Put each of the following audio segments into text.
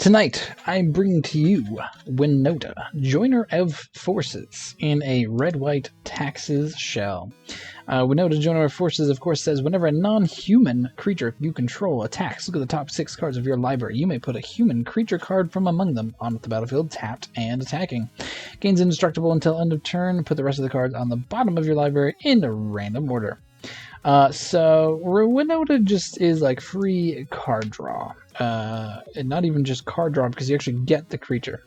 Tonight, I'm bringing to you Winota, Joiner of Forces, in a red-white Taxes shell. Winota, Joiner of Forces, of course, says whenever a non-human creature you control attacks, look at the top 6 cards of your library. You may put a human creature card from among them onto the battlefield, tapped and attacking. Gains indestructible until end of turn. Put the rest of the cards on the bottom of your library in a random order. So Winota just is like free card draw, and not even just card draw because you actually get the creature.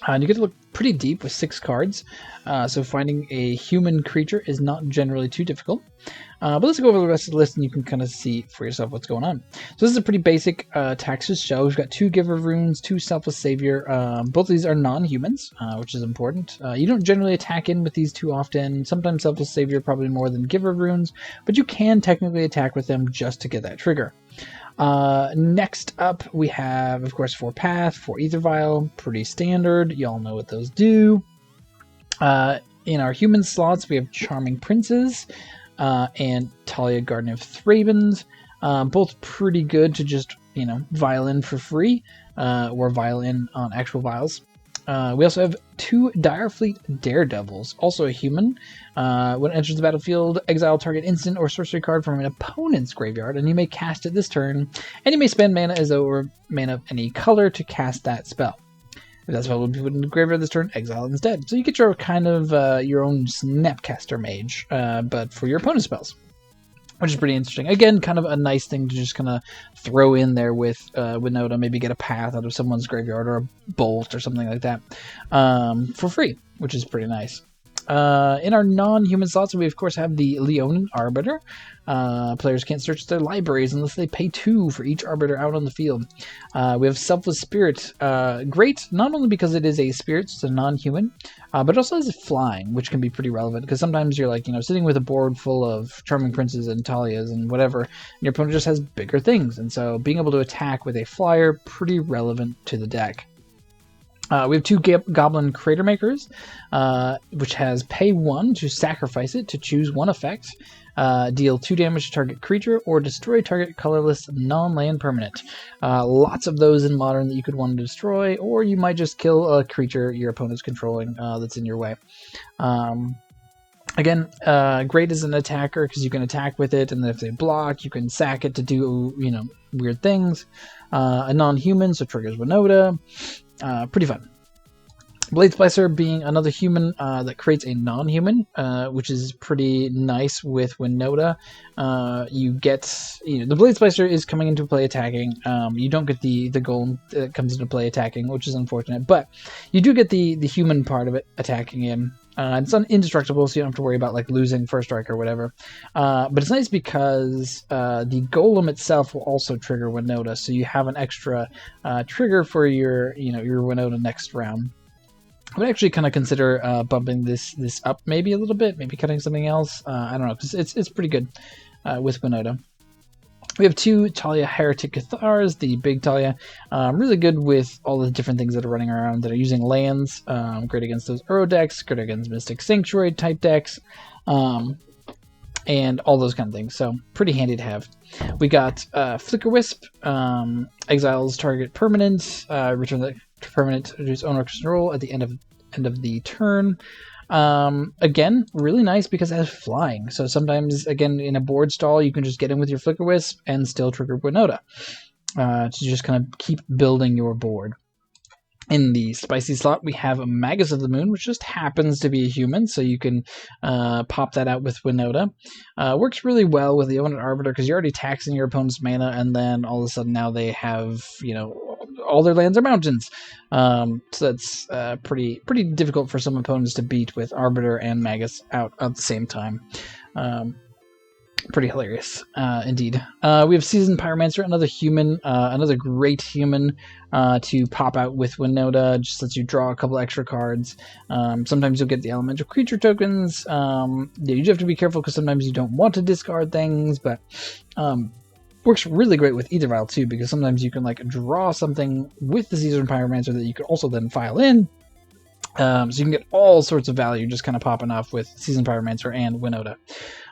And you get to look pretty deep with 6 cards, so finding a human creature is not generally too difficult. But let's go over the rest of the list and you can kind of see for yourself what's going on. So this is a pretty basic Taxes shell. We've got 2 Giver Runes, 2 Selfless Savior. Both of these are non-humans, which is important. You don't generally attack in with these too often. Sometimes Selfless Savior probably more than Giver Runes, but you can technically attack with them just to get that trigger. Next up, we have, of course, 4 Path, 4 Aether Vial, pretty standard. Y'all know what those do. In our human slots, we have Charming Princes and Talia, Garden of Thrabans. Both pretty good to just, vial in for free, or vial in on actual vials. We also have 2 Direfleet Daredevils, also a human. When it enters the battlefield, exile target instant or sorcery card from an opponent's graveyard, and you may cast it this turn, and you may spend mana as though or mana of any color to cast that spell. If that spell would be put in the graveyard this turn, exile it instead. So you get your kind of your own Snapcaster Mage, but for your opponent's spells, which is pretty interesting. Again, kind of a nice thing to just kind of throw in there with Winota, maybe get a Path out of someone's graveyard or a Bolt or something like that for free, which is pretty nice. In our non-human slots, we of course have the Leonin Arbiter. Players can't search their libraries unless they pay 2 for each Arbiter out on the field. We have Selfless Spirit. Great, not only because it is a spirit, so it's a non-human, but it also has flying, which can be pretty relevant, because sometimes you're like, sitting with a board full of Charming Princes and Talias and whatever, and your opponent just has bigger things, and so being able to attack with a flyer, pretty relevant to the deck. We have 2 Goblin Crater Makers, which has pay 1 to sacrifice it to choose 1 effect, deal 2 damage to target creature, or destroy target colorless non-land permanent. Lots of those in Modern that you could want to destroy, or you might just kill a creature your opponent's controlling that's in your way. Again, great as an attacker because you can attack with it, and then if they block, you can sack it to do, weird things. A non-human, so triggers Winota. Pretty fun. Blade Splicer being another human that creates a non-human, which is pretty nice with Winota. You get, the Blade Splicer is coming into play attacking. You don't get the golem that comes into play attacking, which is unfortunate, but you do get the human part of it attacking in. It's indestructible, so you don't have to worry about like losing first strike or whatever. But it's nice because the golem itself will also trigger Winota, so you have an extra trigger for your your Winota next round. I would actually kind of consider bumping this up maybe a little bit, maybe cutting something else. I don't know, because it's pretty good with Winota. We have 2 Talia Heretic Cathars, the big Talia. Really good with all the different things that are running around that are using lands. Great against those Uro decks, great against Mystic Sanctuary type decks, and all those kind of things. So pretty handy to have. We got Flicker Wisp, exiles target permanent, return the permanent to its owner control at the end of the turn. Again, really nice because it has flying. So sometimes, again, in a board stall, you can just get in with your Flicker Wisp and still trigger Winota to just kind of keep building your board. In the spicy slot, we have Magus of the Moon, which just happens to be a human, so you can pop that out with Winota. Works really well with the Leonin Arbiter because you're already taxing your opponent's mana, and then all of a sudden now they have, all their lands are mountains. So that's pretty difficult for some opponents to beat with Arbiter and Magus out at the same time. Pretty hilarious, indeed. We have Seasoned Pyromancer, another human, another great human to pop out with Winota. Just lets you draw a couple extra cards. Sometimes you'll get the elemental creature tokens. You do have to be careful because sometimes you don't want to discard things, but works really great with Aether Vial too, because sometimes you can like draw something with the Seasoned Pyromancer that you could also then file in. So you can get all sorts of value just kind of popping off with Seasoned Pyromancer and Winota.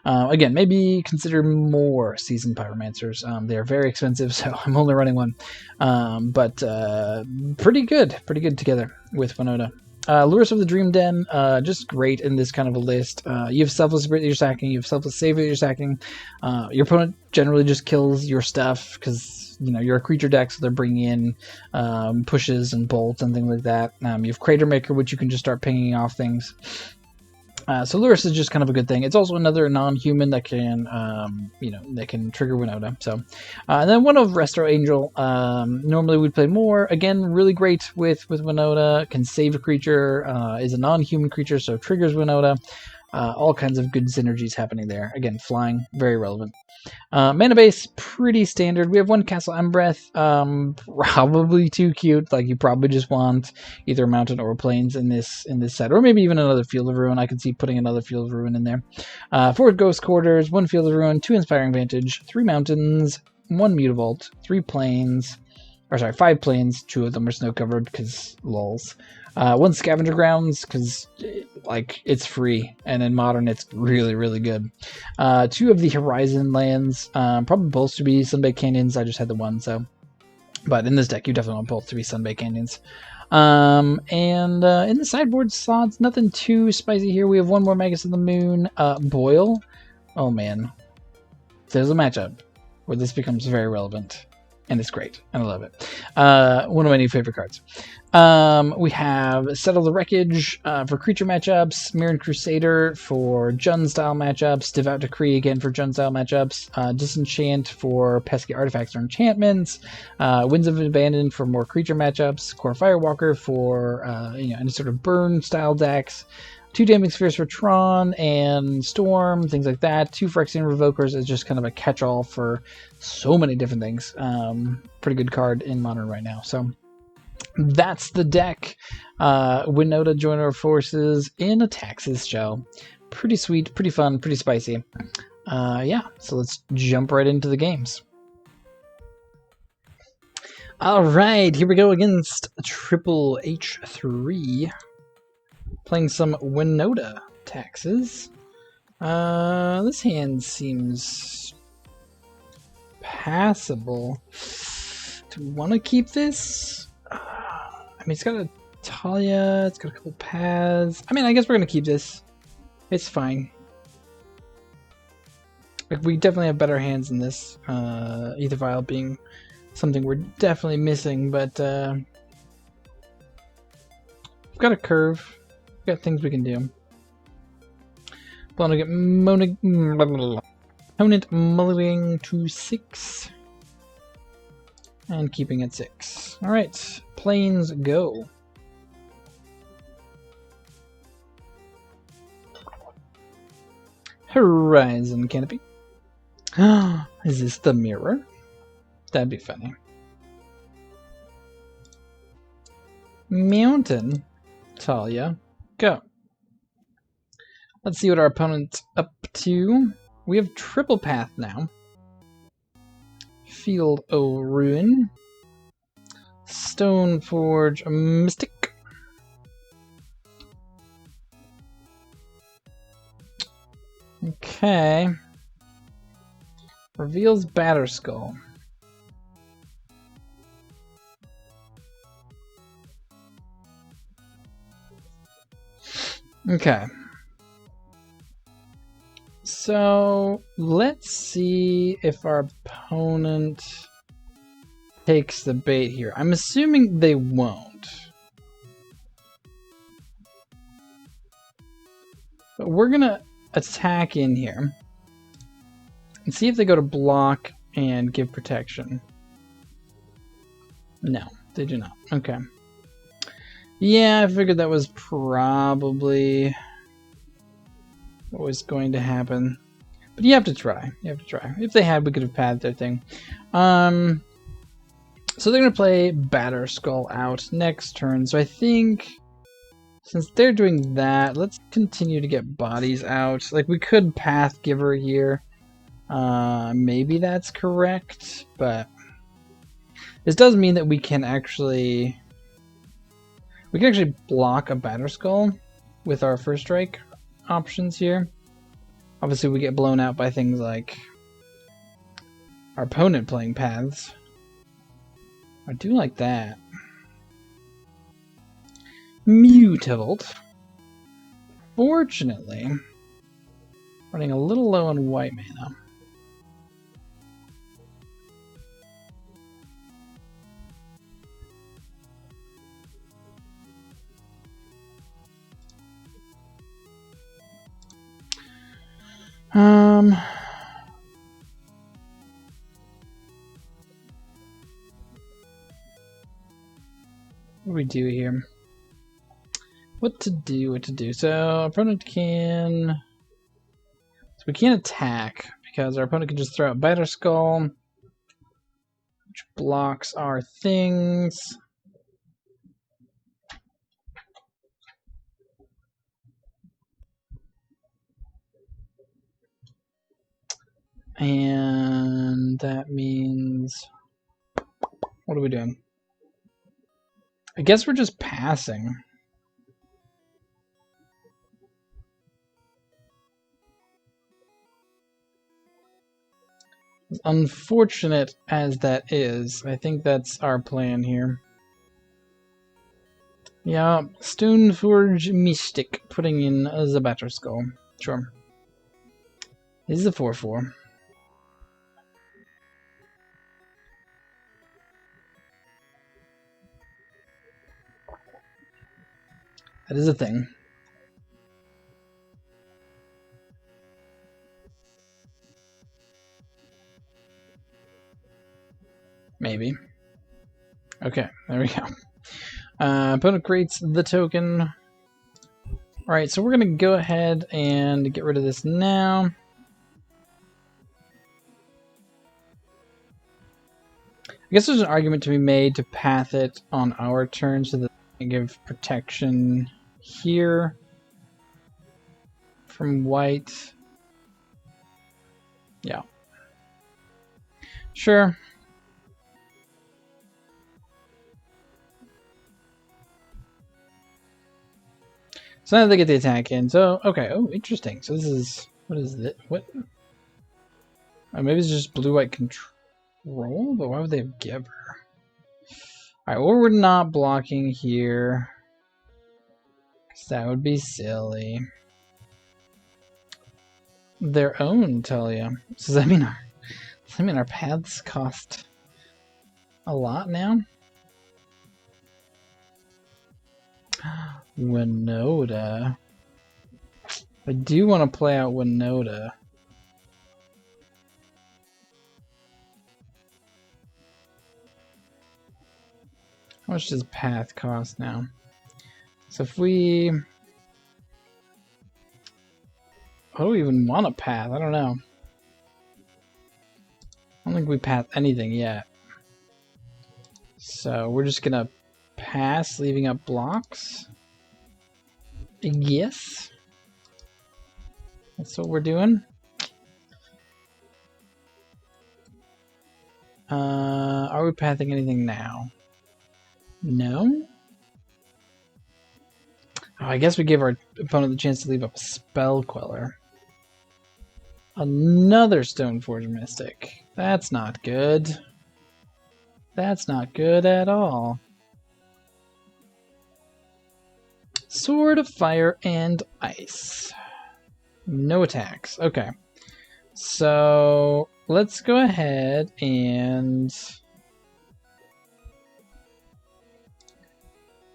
Again, maybe consider more Seasoned Pyromancers. They're very expensive, so I'm only running one. But pretty good together with Winota. Lures of the Dream Den, just great in this kind of a list. You have Selfless Spirit that you're sacking, you have Selfless Save that you're sacking. Your opponent generally just kills your stuff because you're a creature deck, so they're bringing in pushes and bolts and things like that. You have Crater Maker, which you can just start pinging off things. So Lurrus is just kind of a good thing. It's also another non-human that can, that can trigger Winota. So, and then one of Resto Angel. Normally we'd play more. Again, really great with Winota. Can save a creature. Is a non-human creature, so triggers Winota. All kinds of good synergies happening there. Again, flying, very relevant. Mana base, pretty standard. We have one Castle Embereth, probably too cute. Like, you probably just want either a mountain or plains in this set, or maybe even another Field of Ruin. I could see putting another Field of Ruin in there. 4 Ghost Quarters, 1 Field of Ruin, 2 Inspiring Vantage, 3 mountains, 1 Mutavault, 3 plains, or sorry, 5 plains. 2 of them are snow covered because lols. 1 Scavenger Grounds, because it's free, and in Modern it's really, really good. 2 of the Horizon lands, probably both to be Sunbaked Canyons. I just had the one, so. But in this deck, you definitely want both to be Sunbaked Canyons. And in the sideboard slots, nothing too spicy here. We have 1 more Magus of the Moon. Boil. Oh man. There's a matchup where this becomes very relevant. And it's great, and I love it. One of my new favorite cards. We have Settle the Wreckage for creature matchups, Mirran Crusader for Jund-style matchups, Devout Decree again for Jund-style matchups, Disenchant for pesky artifacts or enchantments, Winds of Abandon for more creature matchups, Core Firewalker for any sort of burn-style decks, 2 Damping Spheres for Tron and Storm, things like that. 2 Phyrexian Revokers is just kind of a catch-all for so many different things. Pretty good card in Modern right now. So that's the deck. Winota Joiner of Forces in a Taxes shell. Pretty sweet, pretty fun, pretty spicy. Yeah, so let's jump right into the games. Alright, here we go against Triple H3. Playing some Winota Taxes. This hand seems passable. Do we want to keep this? I mean, it's got a Talia, it's got a couple paths. I mean, I guess we're going to keep this. It's fine. Like, we definitely have better hands than this. Ether Vial being something we're definitely missing, but we've got a curve. Got things we can do. Plan to get opponent mulling to 6 and keeping at 6. All right, planes go. Horizon Canopy. Is this the mirror? That'd be funny. Mountain Talia. Go. Let's see what our opponent's up to. We have triple path now. Field o' Ruin. Stoneforge Mystic. Okay. Reveals Batterskull. Okay. So let's see if our opponent takes the bait here. I'm assuming they won't. But we're gonna attack in here and see if they go to block and give protection. No, they do not. Okay. Yeah, I figured that was probably what was going to happen. But you have to try. You have to try. If they had, we could have padded their thing. So they're going to play Batterskull out next turn. So I think since they're doing that, let's continue to get bodies out. Like, we could Path Giver here. Maybe that's correct, but this does mean that we can actually... We can actually block a Batterskull with our first strike options here. Obviously, we get blown out by things like our opponent playing paths. I do like that. Mutavault. Fortunately, running a little low on white mana. What do we do here? What to do? So, opponent can... So we can't attack, because our opponent can just throw out Batterskull, which blocks our things. And that means... What are we doing? I guess we're just passing. As unfortunate as that is, I think that's our plan here. Yeah, Stoneforge Mystic, putting in the Batterskull. Sure. This is a 4/4. That is a thing. Maybe. Okay, there we go. Opponent creates the token. Alright, so we're going to go ahead and get rid of this now. I guess there's an argument to be made to path it on our turn so that we can give protection here from white. Yeah. Sure. So now they get the attack in. So, okay. Oh, interesting. So this is... What is this? What? Oh, maybe it's just blue-white control? But why would they have Giver? Alright, well, we're not blocking here. Because that would be silly. Their own, tell you. So does that mean our paths cost a lot now? Winota. I do want to play out Winota. How much does path cost now? So if we... What do we even want a path? I don't know. I don't think we path anything yet. So we're just gonna pass, leaving up blocks. Yes. That's what we're doing. Are we pathing anything now? No? Oh, I guess we give our opponent the chance to leave up a Spell Queller. Another Stoneforge Mystic. That's not good. That's not good at all. Sword of Fire and Ice. No attacks. Okay. So let's go ahead and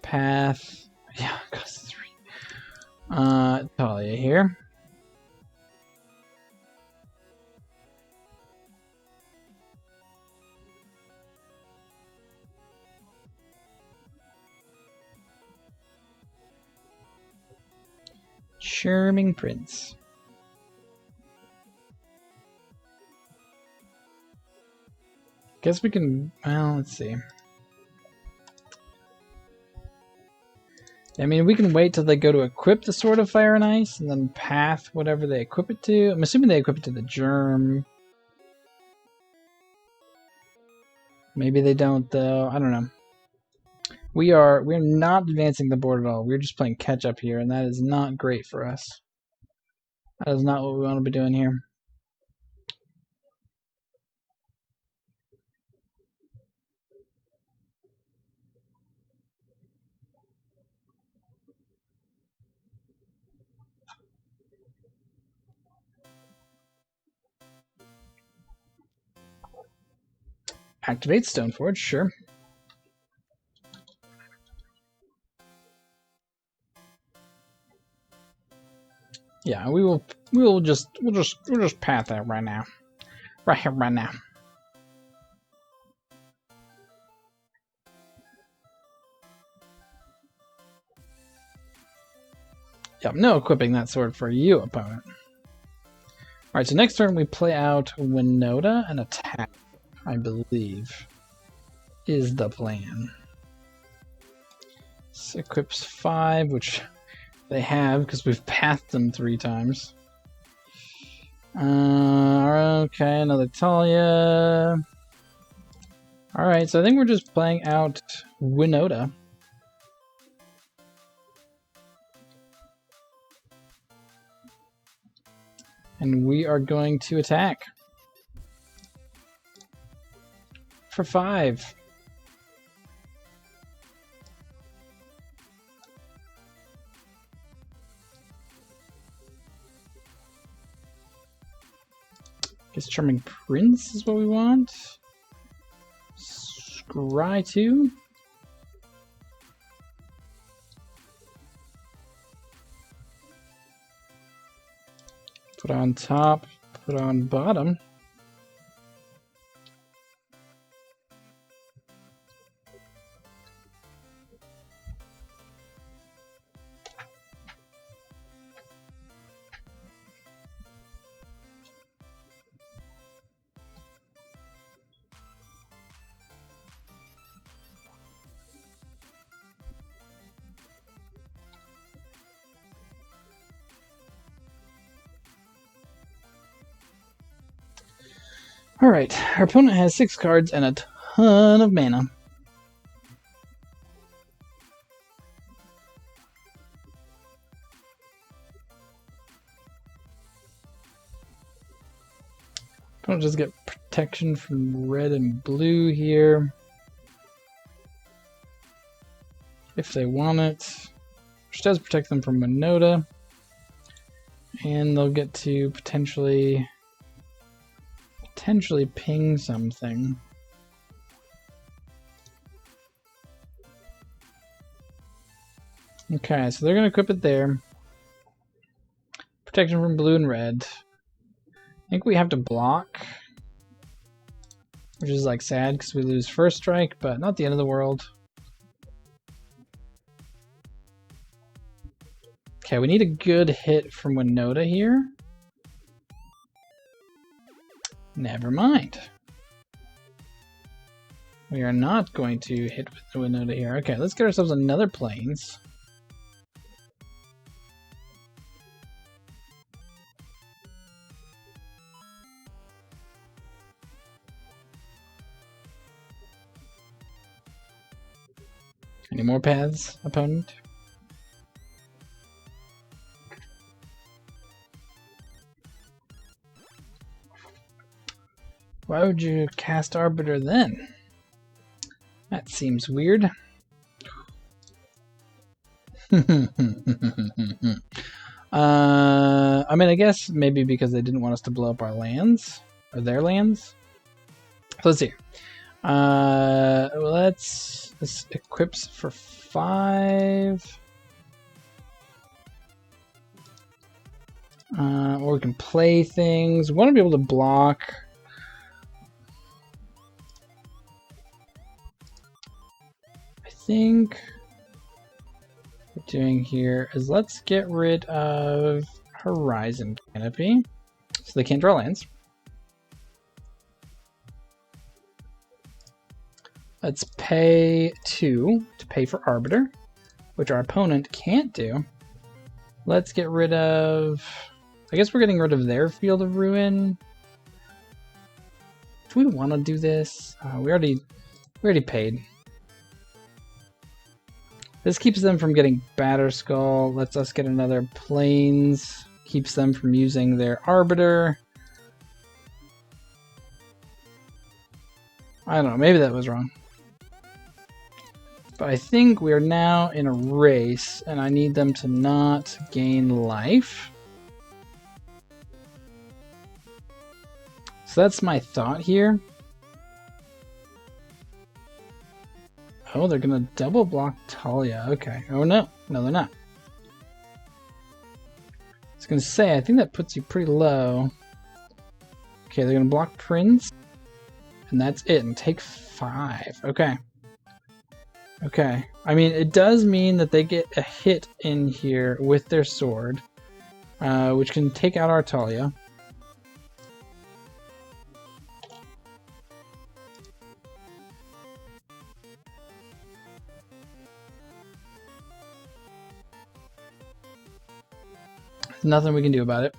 path. Yeah, cost 3. Talia here. Charming Prince. Guess we can, well, let's see. I mean, we can wait till they go to equip the Sword of Fire and Ice, and then path whatever they equip it to. I'm assuming they equip it to the Germ. Maybe they don't, though. I don't know. We're not advancing the board at all. We're just playing catch up here, and that is not great for us. That is not what we want to be doing here. Activate Stoneforge, sure. Yeah, we'll just path that right now. Right here, right now. Yep, no equipping that sword for you, opponent. Alright, so next turn we play out Winota and attack, I believe, is the plan. This equips 5, which they have because we've pathed them 3 times. Okay, another Talia. Alright, so I think we're just playing out Winota. And we are going to attack. For 5. Guess Charming Prince is what we want. Scry 2. Put on top, put on bottom. Alright, our opponent has 6 cards and a ton of mana. Opponent just get protection from red and blue here. If they want it. Which does protect them from Winota. And they'll get to potentially ping something. Okay, so they're going to equip it there. Protection from blue and red. I think we have to block. Which is like sad because we lose first strike, but not the end of the world. Okay, we need a good hit from Winota here. Never mind. We are not going to hit with the Winota here. Okay, let's get ourselves another Plains. Any more paths, opponent? Why would you cast Arbiter then? That seems weird. I mean, I guess maybe because they didn't want us to blow up our lands, or their lands. So let's see. This equips for 5. Or we can play things. We want to be able to block. I think what we're doing here is let's get rid of Horizon Canopy so they can't draw lands. Let's pay 2 to pay for Arbiter, which our opponent can't do. Let's get rid of... I guess we're getting rid of their Field of Ruin. Do we want to do this? We already paid. This keeps them from getting Batterskull, lets us get another Plains, keeps them from using their Arbiter. I don't know, maybe that was wrong. But I think we are now in a race, and I need them to not gain life. So that's my thought here. Oh, they're gonna double block Talia. Okay. Oh no. No, they're not. I was gonna say, I think that puts you pretty low. Okay, they're gonna block Prince. And that's it. And take 5. Okay. Okay. I mean, it does mean that they get a hit in here with their sword, which can take out our Talia. Nothing we can do about it.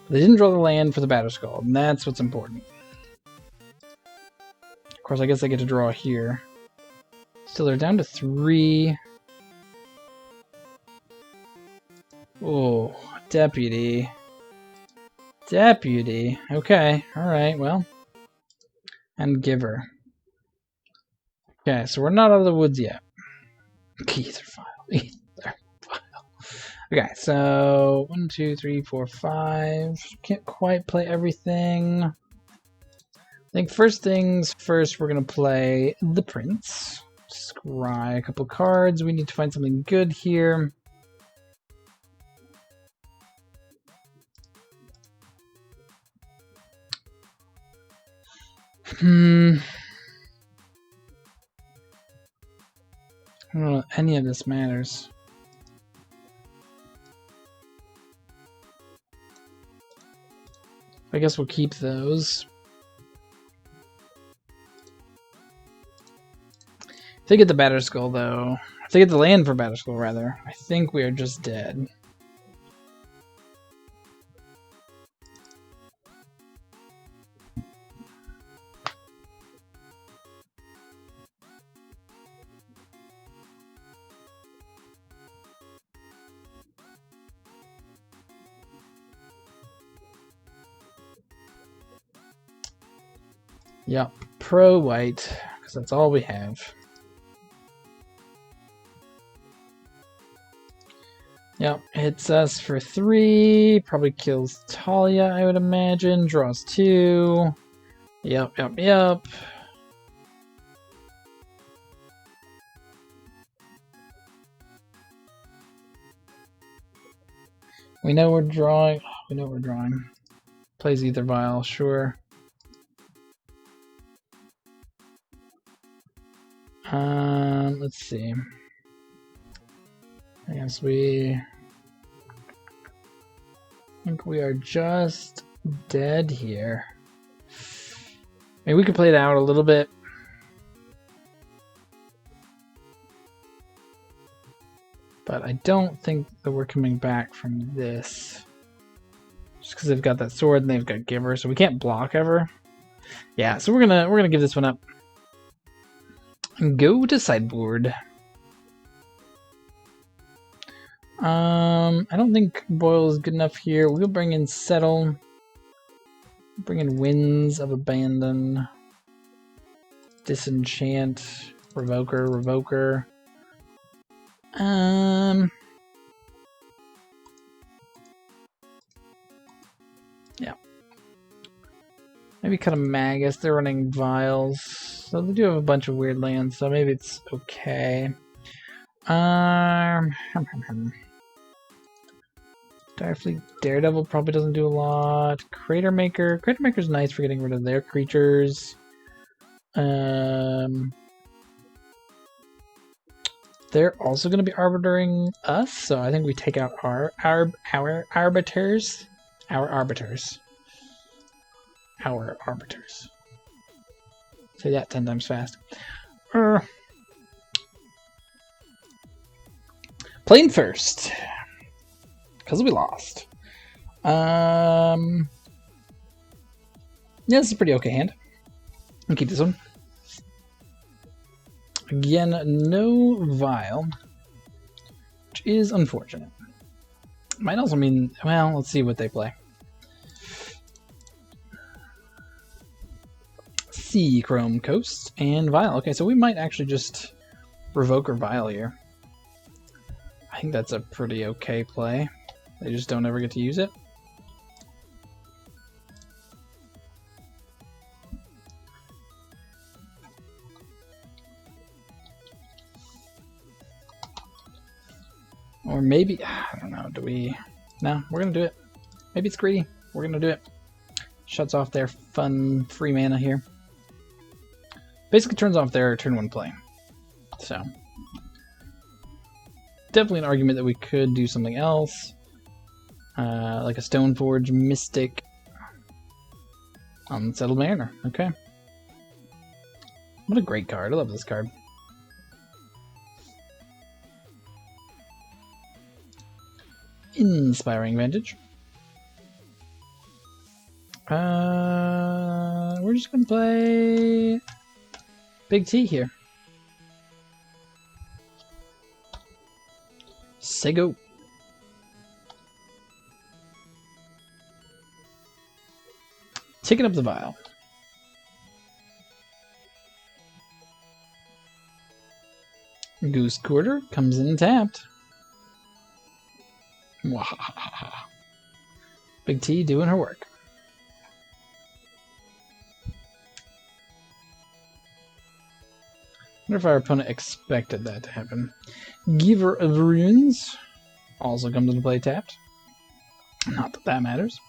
They didn't draw the land for the Batterskull, and that's what's important. Of course, I guess I get to draw here. Still, they're down to 3. Oh, Deputy. Deputy. Okay, alright, well. And Giver. Okay, so we're not out of the woods yet. Ether file. Okay, so 1, 2, 3, 4, 5. Can't quite play everything. I think first things first, we're gonna play the Prince. Scry a couple cards. We need to find something good here. I don't know if any of this matters. I guess we'll keep those. If they get the Batterskull, though, if they get the land for Batterskull, rather, I think we are just dead. Yep, pro white, because that's all we have. Yep, hits us for 3, probably kills Talia, I would imagine, draws 2. Yep. We know we're drawing. Plays Ether Vial, sure. Let's see. I guess I think we are just dead here. Maybe we could play it out a little bit. But I don't think that we're coming back from this. Just because they've got that sword and they've got Giver, so we can't block ever. Yeah, so we're gonna give this one up. And go to sideboard. I don't think Boil is good enough here. We'll bring in Settle. Bring in Winds of Abandon. Disenchant. Revoker. Yeah. Maybe cut a Magus. They're running Vials. So they do have a bunch of weird lands, so maybe it's okay. Direfleet Daredevil probably doesn't do a lot. Cratermaker's nice for getting rid of their creatures. They're also going to be arbitering us, so I think we take out our arbiters. Say that 10 times fast. Playing first. Because we lost. Yeah, this is a pretty okay hand. I'll keep this one. Again, no Vial, which is unfortunate. Might also mean, well, let's see what they play. Sea Chrome Coast and Vial. Okay, so we might actually just revoke or Vial here. I think that's a pretty okay play. They just don't ever get to use it. Or maybe, I don't know, do we... No, we're going to do it. Maybe it's greedy. We're going to do it. Shuts off their fun free mana here. Basically turns off their turn 1 play. So, definitely an argument that we could do something else. Like a Stoneforge Mystic. Unsettled Mariner. Okay. What a great card. I love this card. Inspiring Vantage. We're just gonna play Big T here. Say go. Taking up the Vial. Goose Quarter comes in tapped. Big T doing her work. I wonder if our opponent expected that to happen. Giver of Runes also comes into play tapped. Not that that matters.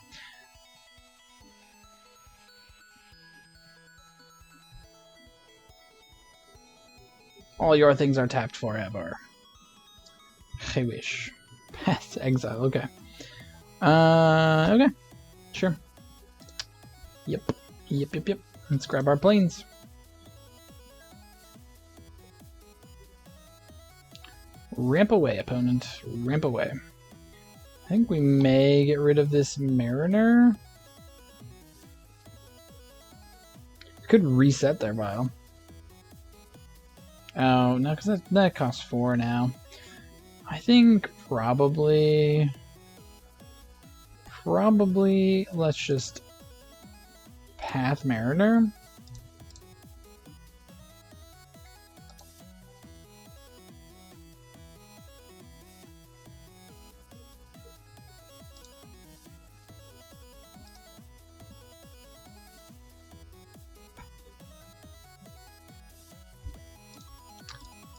All your things are tapped forever. I wish. Path to exile, okay. Okay. Sure. Yep. Let's grab our planes. Ramp away, opponent. Ramp away. I think we may get rid of this Mariner. Could reset their Vial. Oh, no, because that costs 4 now. I think probably let's just Path Mariner.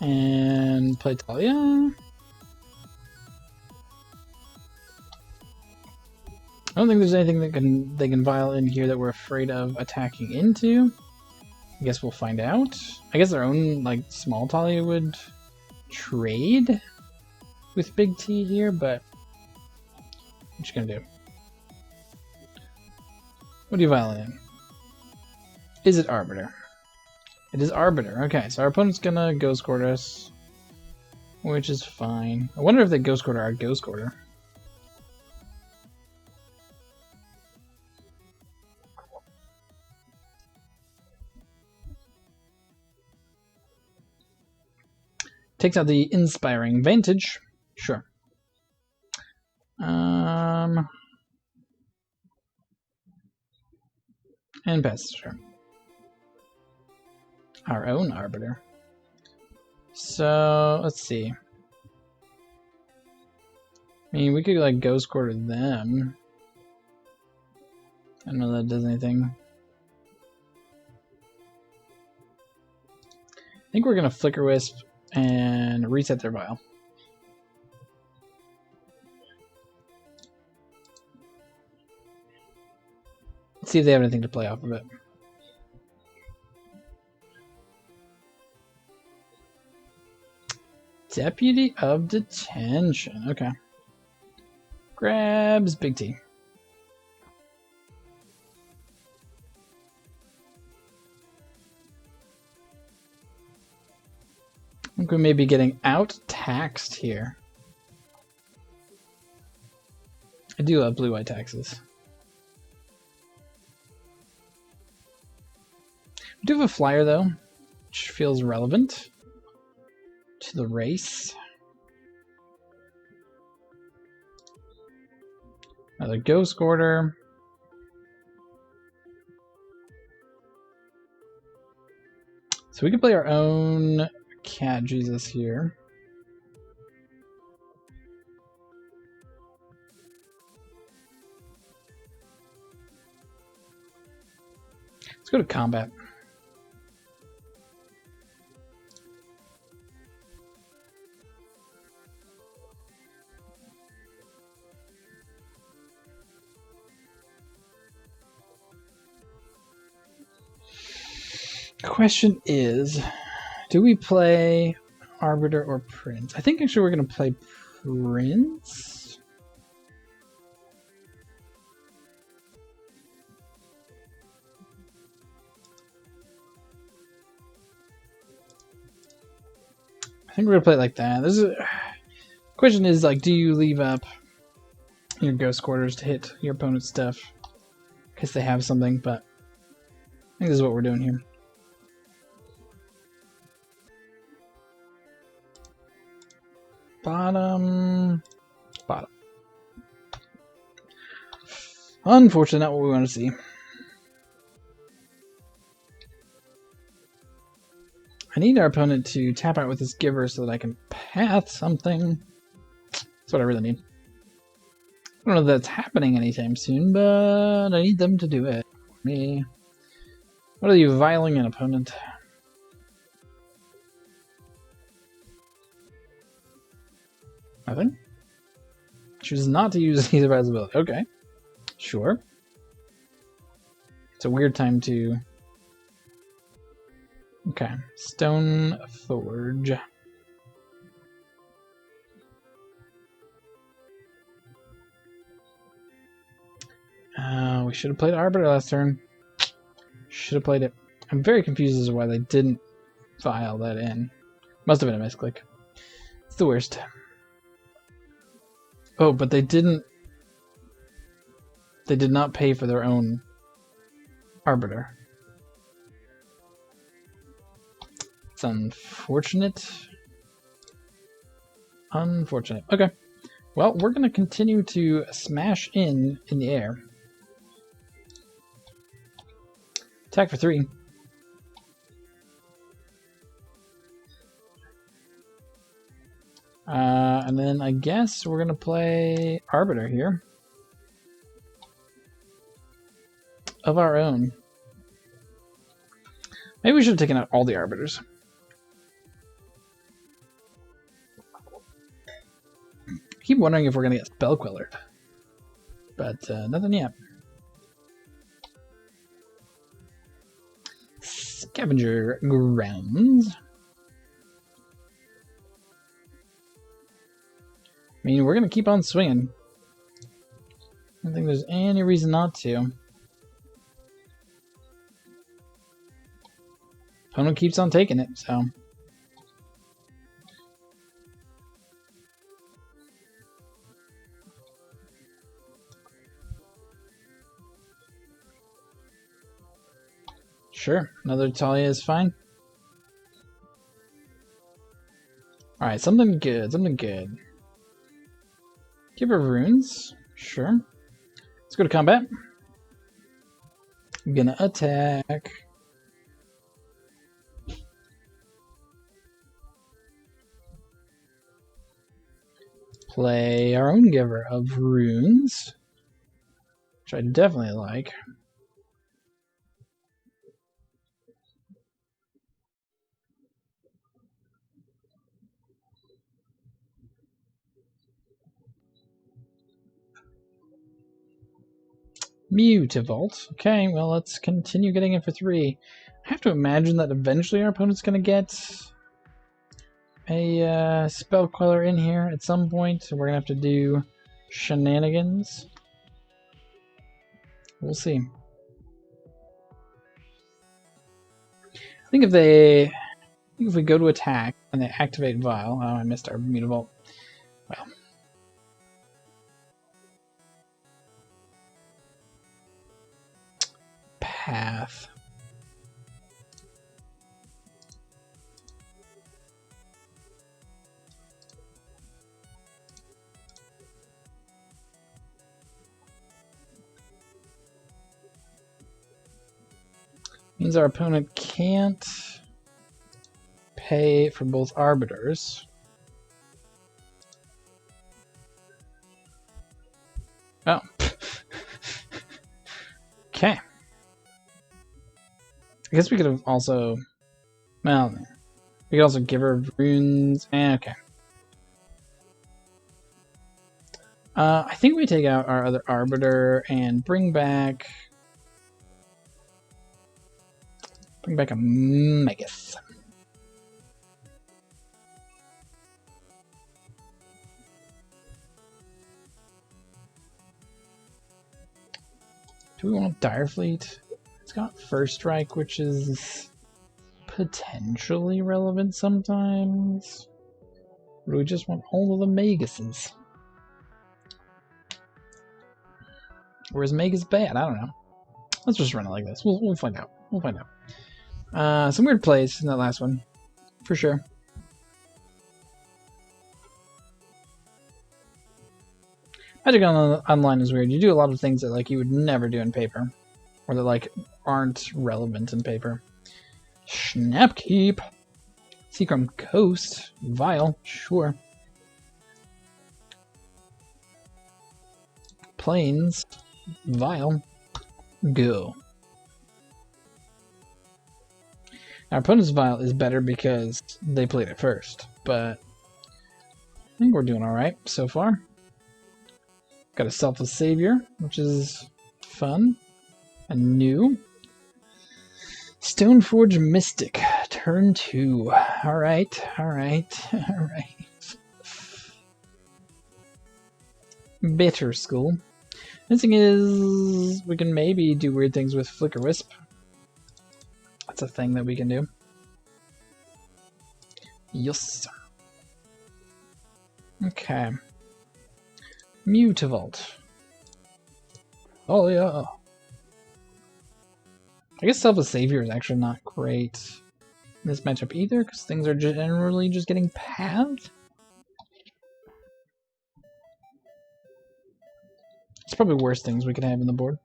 And play Talia. I don't think there's anything that they can Vial in here that we're afraid of attacking into. I guess we'll find out. I guess their own like small Talia would trade with Big T here, but what you gonna do? What are you Vialing in? Is it Arbiter? It is Arbiter. Okay, so our opponent's gonna Ghost Quarter us, which is fine. I wonder if they Ghost Quarter our Ghost Quarter. Takes out the Inspiring Vantage. Sure. And pass. Sure. Our own Arbiter. So, let's see. I mean, we could, like, Ghost Quarter them. I don't know if that does anything. I think we're going to Flicker Wisp and reset their Vial. Let's see if they have anything to play off of it. Deputy of Detention. Okay. Grabs Big T. I think we may be getting out-taxed here. I do love blue-white taxes. We do have a flyer, though, which feels relevant. to the race. Another Ghost Order. So we can play our own Cat Jesus here. Let's go to combat. Question is, do we play Arbiter or Prince? I think actually we're going to play Prince. I think we're going to play it like that. This is question is, like, do you leave up your Ghost Quarters to hit your opponent's stuff because they have something? But I think this is what we're doing here. Bottom. Unfortunately, not what we want to see. I need our opponent to tap out with this Giver so that I can path something. That's what I really need. I don't know if that's happening anytime soon, but I need them to do it for me. What are you viling an opponent? Nothing? Chooses not to use either of his ability. Okay. Sure. It's a weird time to... Okay. Stone Forge. We should have played Arbiter last turn. Should have played it. I'm very confused as to why they didn't file that in. Must have been a misclick. It's the worst. Oh, but they didn't... They did not pay for their own Arbiter. It's unfortunate. Unfortunate. Okay. Well, we're going to continue to smash in the air. Attack for 3. And then I guess we're going to play Arbiter here. Of our own. Maybe we should have taken out all the Arbiters. I keep wondering if we're going to get Spell Quellered. But nothing yet. Scavenger Grounds. I mean, we're going to keep on swinging. I don't think there's any reason not to. Opponent keeps on taking it, so... Sure, another Talia is fine. Alright, something good, something good. Give her runes. Sure. Let's go to combat. I'm gonna attack. Play our own Giver of Runes, which I definitely like. Mutavault. Okay, well, let's continue getting it for 3. I have to imagine that eventually our opponent's going to get a Spell Queller in here at some point, so we're going to have to do shenanigans. We'll see. I think if we go to attack and they activate Vial... Oh, I missed our Mutavault. Well... Path. Means our opponent can't pay for both arbiters. Oh. Okay. I guess we could have also... Well, we could also give her runes. Okay. I think we take out our other arbiter and bring back a Megas. Do we want Direfleet? It's got First Strike, which is potentially relevant sometimes. Or do we just want all of the Megases? Or is Megas bad? I don't know. Let's just run it like this. We'll find out. We'll find out. Some weird plays in that last one, for sure. Magic Online is weird. You do a lot of things that like you would never do in paper, or that like aren't relevant in paper. Snapkeep, Seacrum Coast, Vile, sure. Plains, Vile, go. Our opponent's Vile is better because they played it first, but I think we're doing alright so far. Got a Selfless Savior, which is fun and new. Stoneforge Mystic, turn 2. Alright. Bitter School. This thing is, we can maybe do weird things with Flicker Wisp. That's a thing that we can do. Yes. Okay. Mutavault. Oh yeah. I guess Selfless Savior is actually not great in this matchup either, because things are generally just getting pathed. It's probably worse things we could have in the board.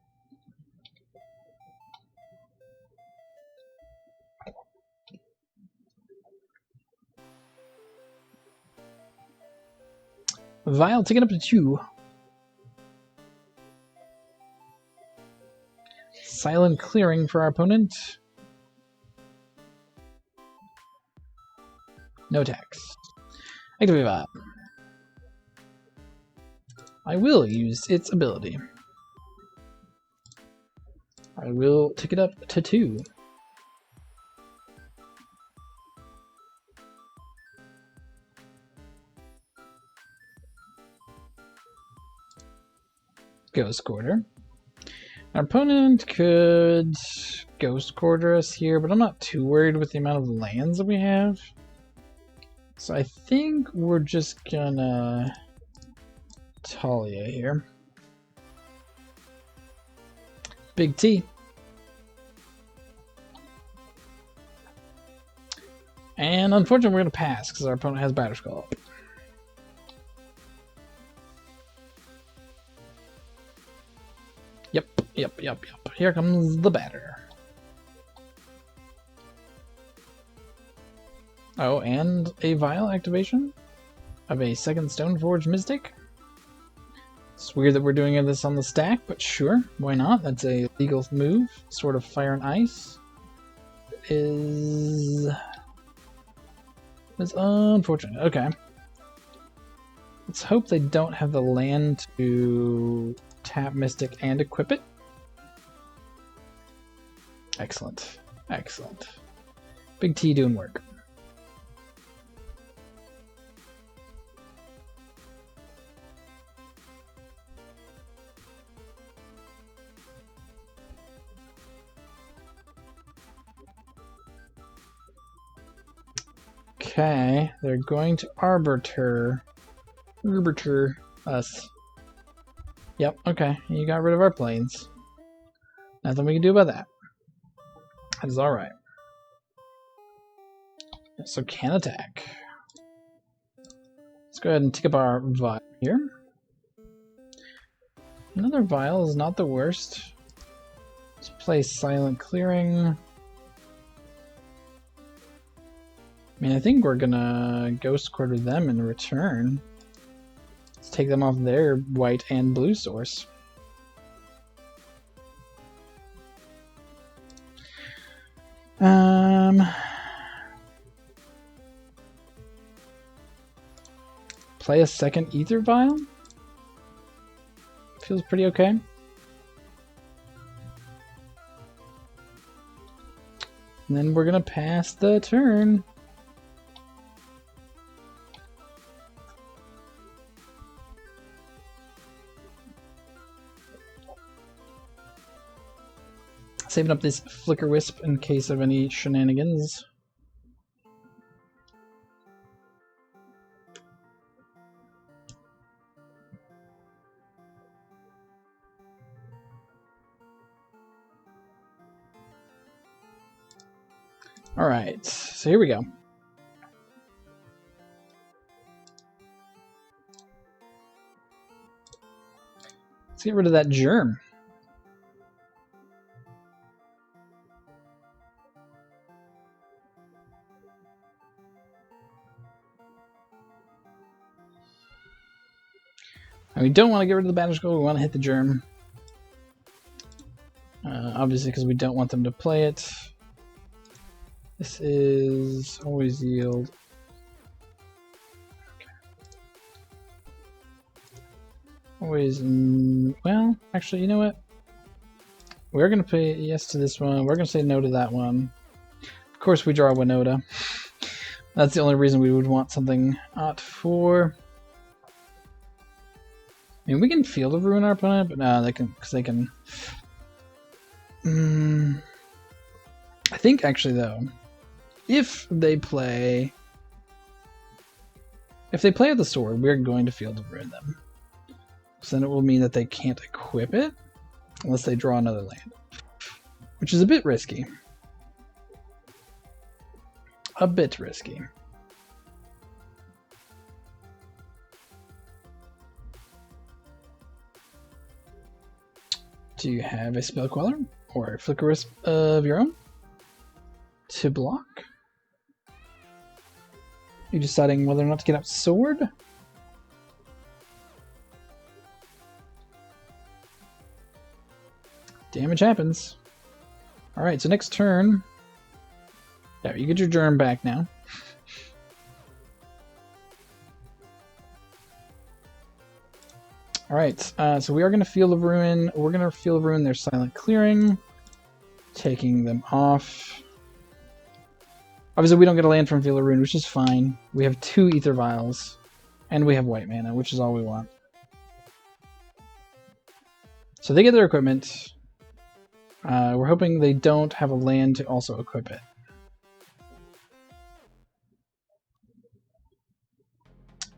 Vile, take it up to 2. Silent Clearing for our opponent. No tax. Activate Vile. I will use its ability. I will take it up to 2. Ghost Quarter. Our opponent could Ghost Quarter us here, but I'm not too worried with the amount of lands that we have. So I think we're just gonna Talia here. Big T. And unfortunately we're gonna pass because our opponent has Batterskull up. Yep. Here comes the batter. Oh, and a Vile activation of a second Stoneforge Mystic. It's weird that we're doing this on the stack, but sure, why not? That's a legal move. Sort of Fire and Ice is unfortunate. Okay. Let's hope they don't have the land to tap Mystic and equip it. Excellent. Big T doing work. Okay, they're going to Arbiter us. Yep, okay, you got rid of our planes. Nothing we can do about that. That is alright. So can attack. Let's go ahead and take up our Vile here. Another Vile is not the worst. Let's play Silent Clearing. I mean, I think we're gonna Ghost Quarter them in return. Let's take them off their white and blue source. Play a second Ether Vial? Feels pretty okay. And then we're gonna pass the turn. Saving up this Flicker Wisp in case of any shenanigans. Alright, so here we go. Let's get rid of that germ. And we don't want to get rid of the Banish Gold, we want to hit the germ. Obviously, because we don't want them to play it. This is always yield. Okay. Always, well, actually, you know what? We're going to say yes to this one. We're going to say no to that one. Of course, we draw Winota. That's the only reason we would want something Ot 4. I mean, we can Field of Ruin our opponent, but no, they can, because they can. I think actually though, if they play with the sword, we're going to Field of Ruin them. So then it will mean that they can't equip it unless they draw another land, which is a bit risky. A bit risky. Do you have a Spell Queller or a Flicker Wisp of your own to block? You're deciding whether or not to get out sword? Damage happens. Alright, so next turn. Yeah, you get your germ back now. Alright, so we are going to Field of Ruin. We're going to Field of Ruin their Silent Clearing. Taking them off. Obviously, we don't get a land from Field of Ruin, which is fine. We have 2 Ether Vials. And we have white mana, which is all we want. So they get their equipment. We're hoping they don't have a land to also equip it.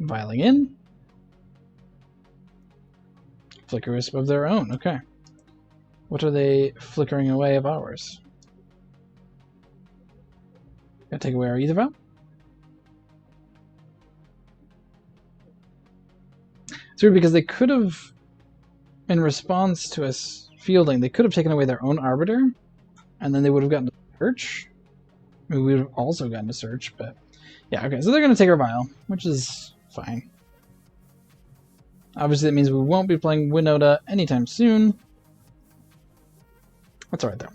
Vialing in. Flicker Wisp of their own, okay. What are they flickering away of ours? Gotta take away our Ether Vial. It's weird because they could have, in response to us fielding, they could have taken away their own Arbiter, and then they would have gotten to search. I mean, we would have also gotten to search, but yeah, okay, so they're going to take our Vial, which is fine. Obviously, that means we won't be playing Winota anytime soon. That's alright, though.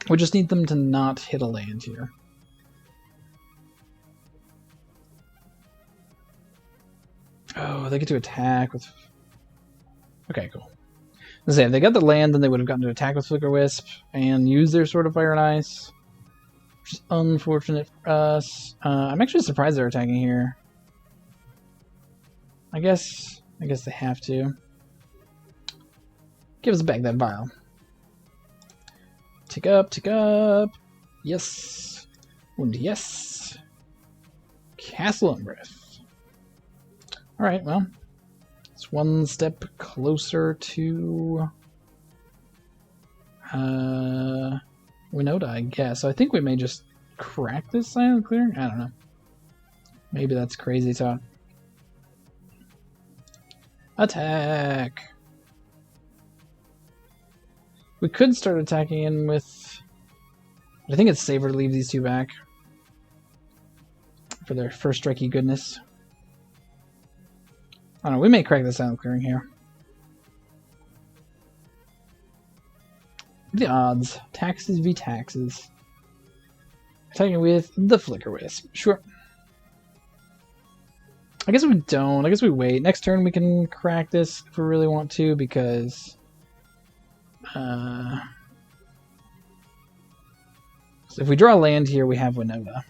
We just need them to not hit a land here. Oh, they get to attack with... Okay, cool. Let's say if they got the land, then they would have gotten to attack with Flicker Wisp and use their Sword of Fire and Ice. Which is unfortunate for us. I'm actually surprised they're attacking here. I guess they have to. Give us back that vial. Tick up, tick up. Yes. And yes. Castle Umbreath. Alright, well. It's one step closer to Winota, I guess. So I think we may just crack this silent clearing? I don't know. Maybe that's crazy talk. Attack! We could start attacking in with... I think it's safer to leave these two back. for their first strikey goodness. I don't know, we may crack the silent clearing here. The odds. Taxes v taxes. Attacking with the Flicker Wisp. Sure. I guess we don't. I guess we wait. Next turn we can crack this if we really want to, because so if we draw land here, we have Winota.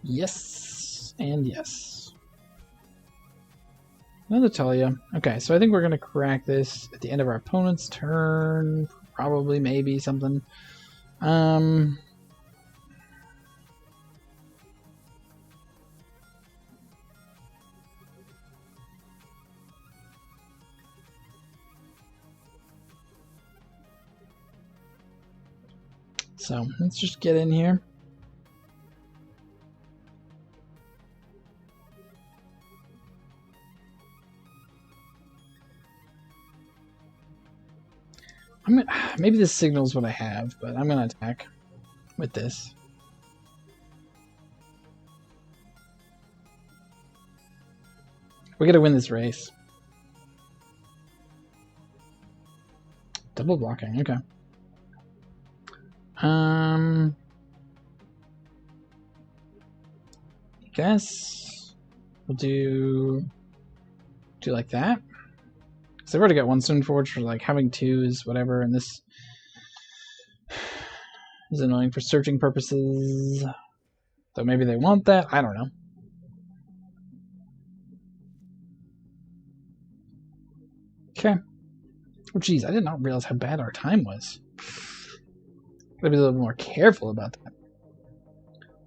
Yes, and yes. Another Talia. Okay, so I think we're going to crack this at the end of our opponent's turn. Probably, maybe, something. So, let's just get in here. Maybe this signals what I have, but I'm going to attack with this. We got to win this race. Double blocking, okay. I guess we'll do like that. So I've already got one Stone Forge for like having two is whatever, and this is annoying for searching purposes. So maybe they want that. I don't know. Okay. Oh geez, I did not realize how bad our time was. Gotta be a little more careful about that.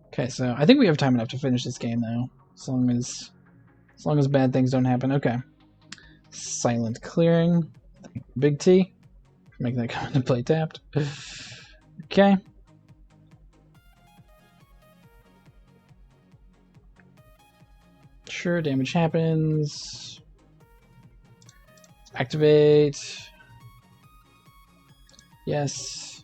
Okay, so I think we have time enough to finish this game though, as long as bad things don't happen. Okay. Silent clearing. Big T. Make that come into play tapped. Okay. Sure, damage happens. Activate. Yes.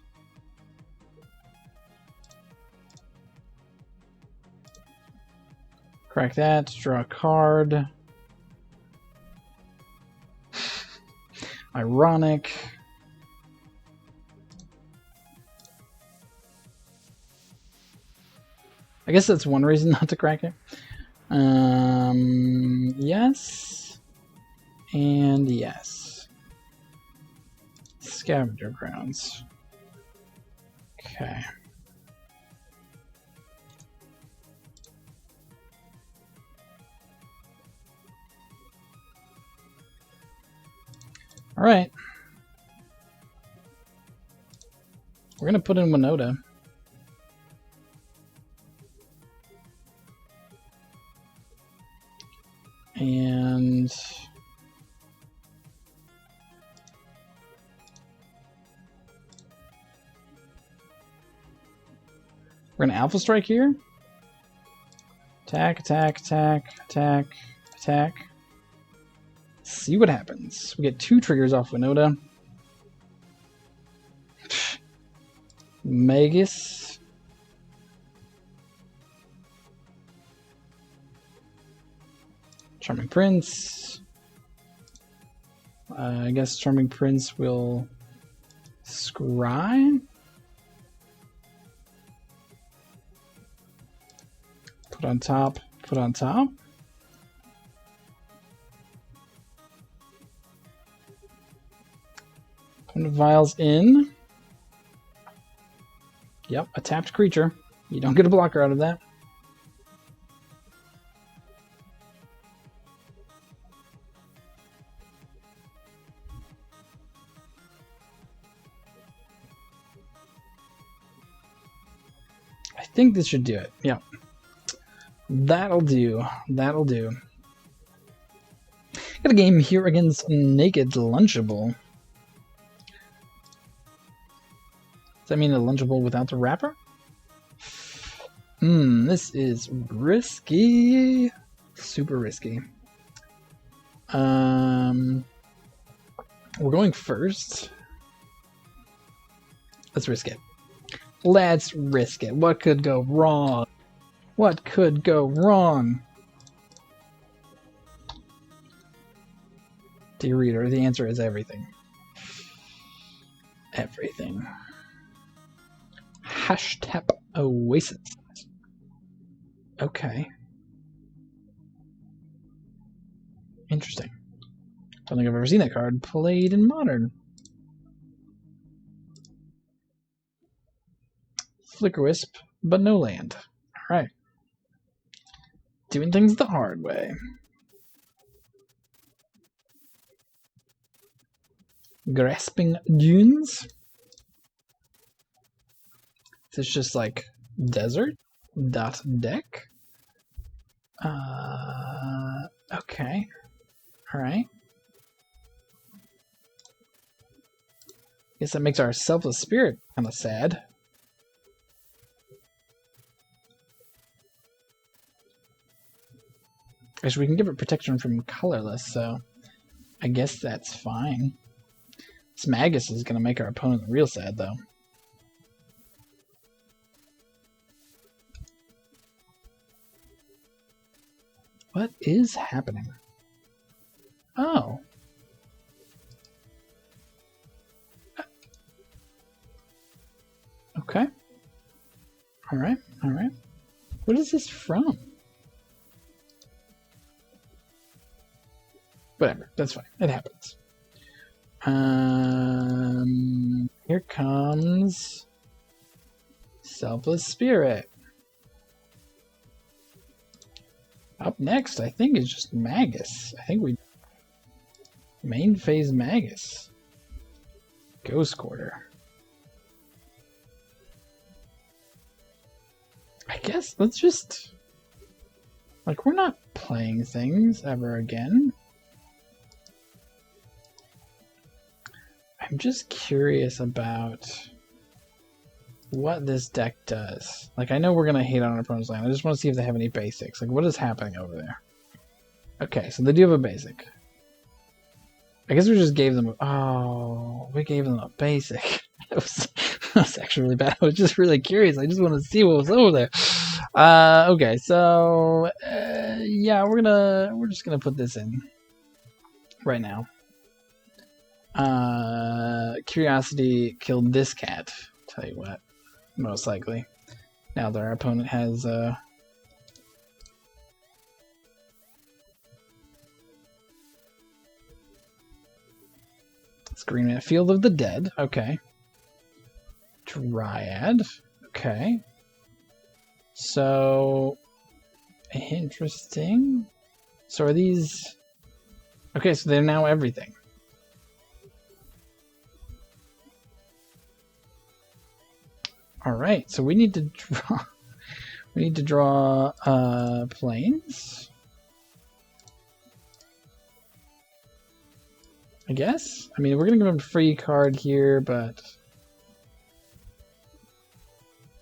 Crack that. Draw a card. Ironic. I guess that's one reason not to crack it. Yes. And yes. Scavenger grounds. Okay. All right. We're gonna put in Winota. And we're gonna Alpha Strike here. Attack, attack, attack, attack, attack. See what happens. We get 2 triggers off Winota. Magus. Charming Prince. I guess Charming Prince will scry. Put on top, put on top. Put vials in. Yep, a tapped creature. You don't get a blocker out of that. I think this should do it. Yeah. That'll do. That'll do. Got a game here against Naked Lunchable. Does that mean a Lunchable without the wrapper? This is risky. Super risky. We're going first. Let's risk it. Let's risk it. What could go wrong? What could go wrong? Dear reader, the answer is everything. Everything. Hashtag Oasis. Okay. Interesting. Don't think I've ever seen that card played in Modern. Flicker Wisp, but no land. Alright. Doing things the hard way. Grasping Dunes. It's just like desert dot deck. Okay. Alright. Guess that makes our Selfless Spirit kind of sad. Actually, we can give it protection from colorless, so I guess that's fine. This Magus is going to make our opponent real sad, though. What is happening? Oh. Okay. Alright, alright. What is this from? Whatever, that's fine. It happens. Here comes Selfless Spirit. Up next, I think, is just Magus. I think we main phase Magus. Ghost Quarter. I guess let's just like we're not playing things ever again. I'm just curious about what this deck does. Like, I know we're going to hate on our opponent's land. I just want to see if they have any basics. Like, what is happening over there? Okay, so they do have a basic. I guess we just gave them... Oh, we gave them a basic. that was actually really bad. I was just really curious. I just want to see what was over there. Okay, so... yeah, we're just going to put this in right now. Curiosity killed this cat. Tell you what, most likely. Now that our opponent has Screaming at Field of the Dead. Okay. Dryad. Okay. So interesting. So are these? Okay, so they're now everything. All right, so we need to draw. We need to draw planes. I guess. I mean, we're gonna give him a free card here, but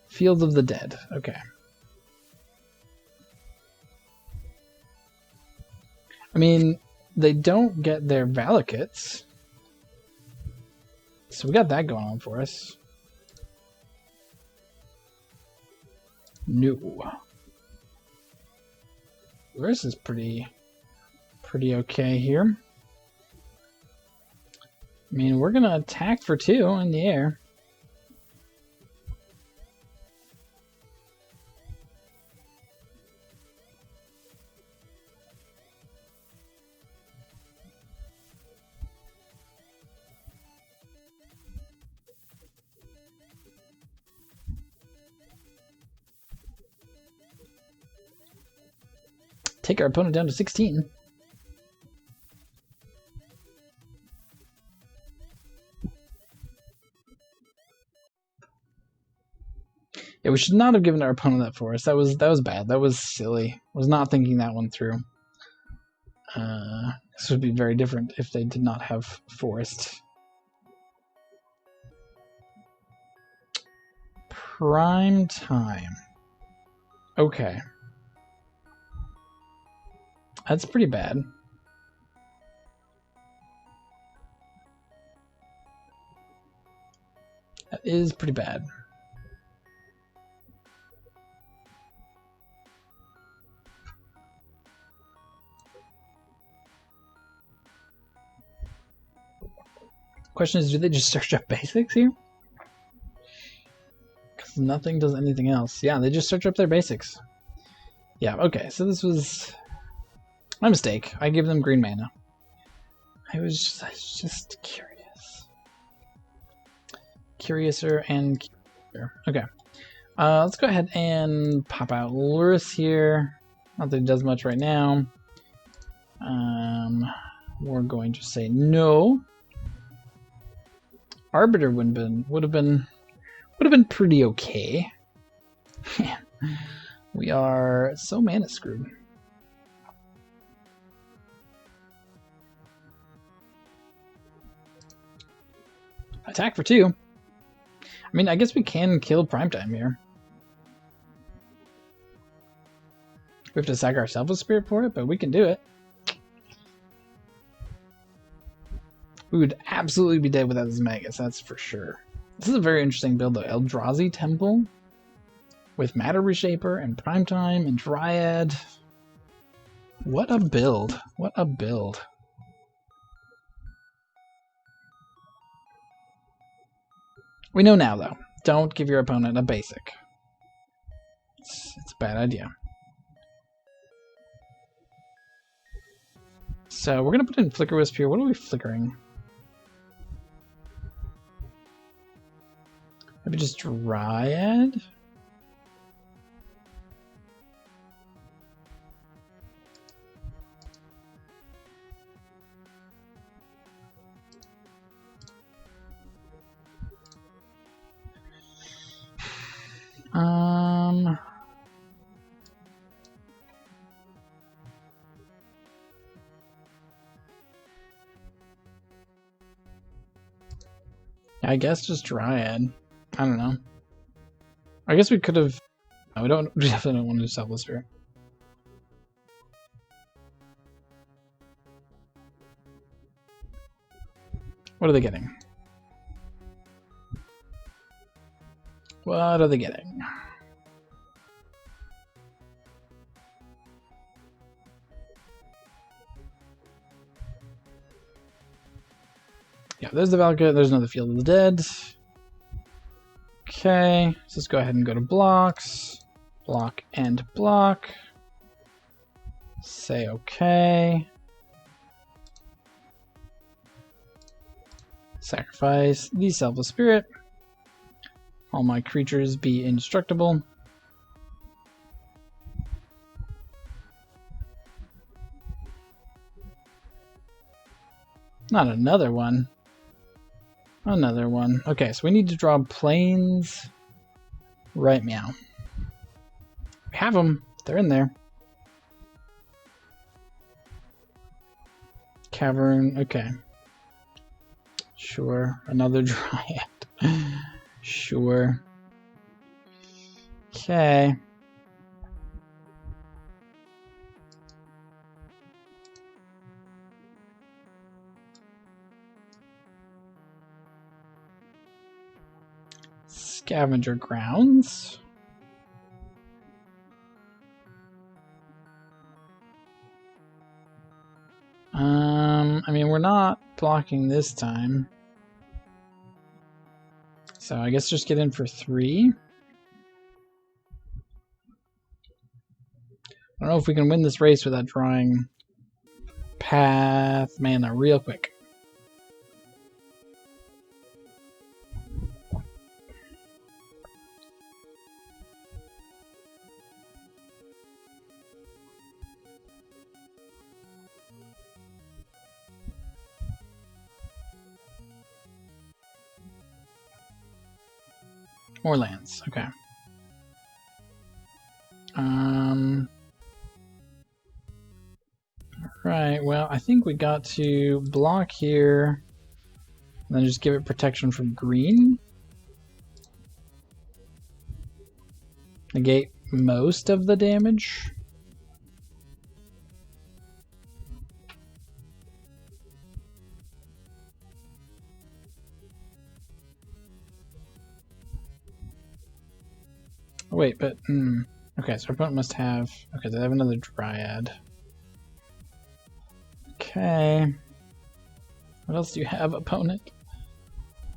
Field of the Dead. Okay. I mean, they don't get their Valakutes, so we got that going on for us. No. This is pretty okay here. I mean, we're gonna attack for 2 in the air. Take our opponent down to 16. Yeah, we should not have given our opponent that forest. That was bad. That was silly. I was not thinking that one through. This would be very different if they did not have forest. Prime time. Okay. That's pretty bad. is pretty bad. Question is, do they just search up basics here? Because nothing does anything else. Yeah, they just search up their basics. Yeah, okay, so this was my mistake. I gave them green mana. I was just curious. Curiouser and curiouser. Okay. Let's go ahead and pop out Lurrus here. Not that it does much right now. We're going to say no. Arbiter would have been pretty okay. We are so mana screwed. Attack for 2. I mean, I guess we can kill Primetime here. We have to sack our Selfless Spirit for it, but we can do it. We would absolutely be dead without this Magus, that's for sure. This is a very interesting build, though. Eldrazi Temple with Matter Reshaper and Primetime and Dryad. What a build. What a build. We know now, though. Don't give your opponent a basic. It's a bad idea. So we're going to put in Flicker Wisp here. What are we flickering? Maybe just Dryad? I guess just Dryad. I don't know. I guess we could have... No, we definitely don't want to do Selfless Spirit. What are they getting? What are they getting? Yeah, there's the Valkyrie. There's another Field of the Dead. Okay, so let's go ahead and go to blocks. Block and block. Say okay. Sacrifice the Selfless Spirit. All my creatures be indestructible. Not another one. Another one. Okay, so we need to draw planes. Right meow. We have them. They're in there. Cavern. Okay. Sure. Another Dryad. Sure. Okay. Scavenger Grounds. I mean, we're not blocking this time. So I guess just get in for 3. I don't know if we can win this race without drawing Path mana real quick. More lands, okay. Right, well, I think we got to block here, and then just give it protection from green. Negate most of the damage. Oh, wait, but okay, so our opponent must have. Okay, they have another Dryad. Okay. What else do you have, opponent?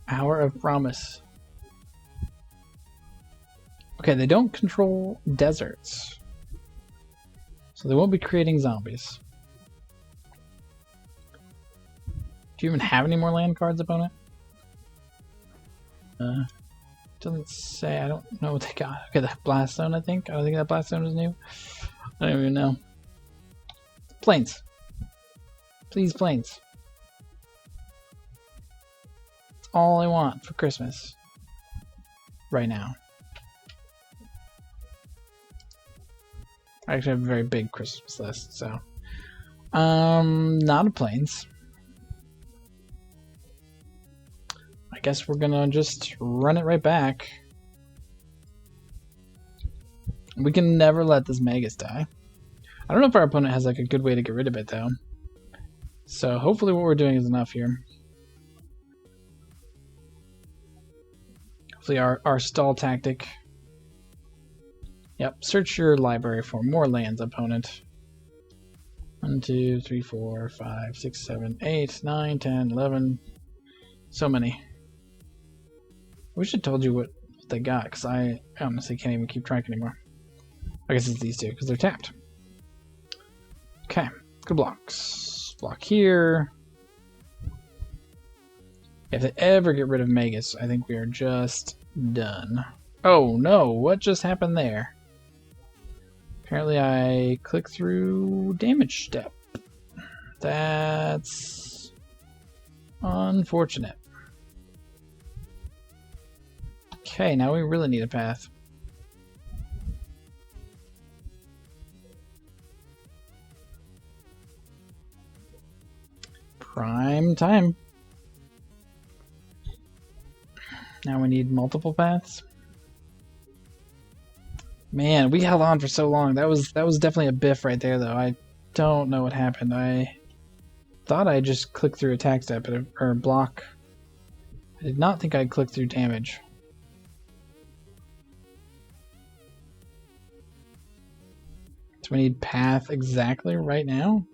Hour of Promise. Okay, they don't control deserts. So they won't be creating zombies. Do you even have any more land cards, opponent? Doesn't say. I don't know what they got. Okay, the Blast Zone, I think. I don't think that Blast Zone is new. I don't even know. Planes. Please, planes. That's all I want for Christmas. Right now. I actually have a very big Christmas list, so. Not a planes. I guess we're gonna just run it right back. We can never let this Magus die. I don't know if our opponent has like a good way to get rid of it though. So hopefully what we're doing is enough here. Hopefully our stall tactic. Yep, search your library for more lands, opponent. 1, 2, 3, 4, 5, 6, 7, 8, 9, 10, 11. So many. I wish I told you what they got, because I honestly can't even keep track anymore. I guess it's these two, because they're tapped. Okay, good blocks. Block here. If they ever get rid of Magus, I think we are just done. Oh no, what just happened there? Apparently I clicked through damage step. That's unfortunate. Okay, now we really need a path. Prime time. Now we need multiple paths. Man, we held on for so long. That was definitely a biff right there, though. I don't know what happened. I thought I just clicked through attack step or block. I did not think I'd click through damage. So we need path exactly right now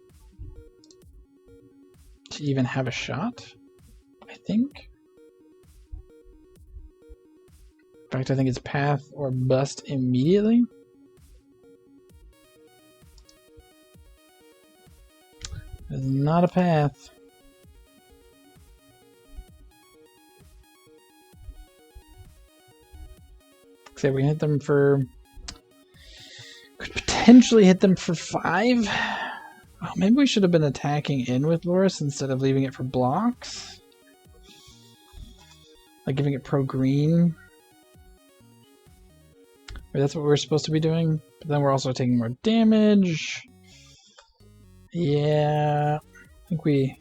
to even have a shot, I think. In fact, I think it's path or bust immediately. It's not a path. Except we hit them for... Could potentially hit them for 5. Oh, maybe we should have been attacking in with Loris instead of leaving it for blocks. Like giving it pro-green. Or that's what we're supposed to be doing. But then we're also taking more damage. Yeah. I think we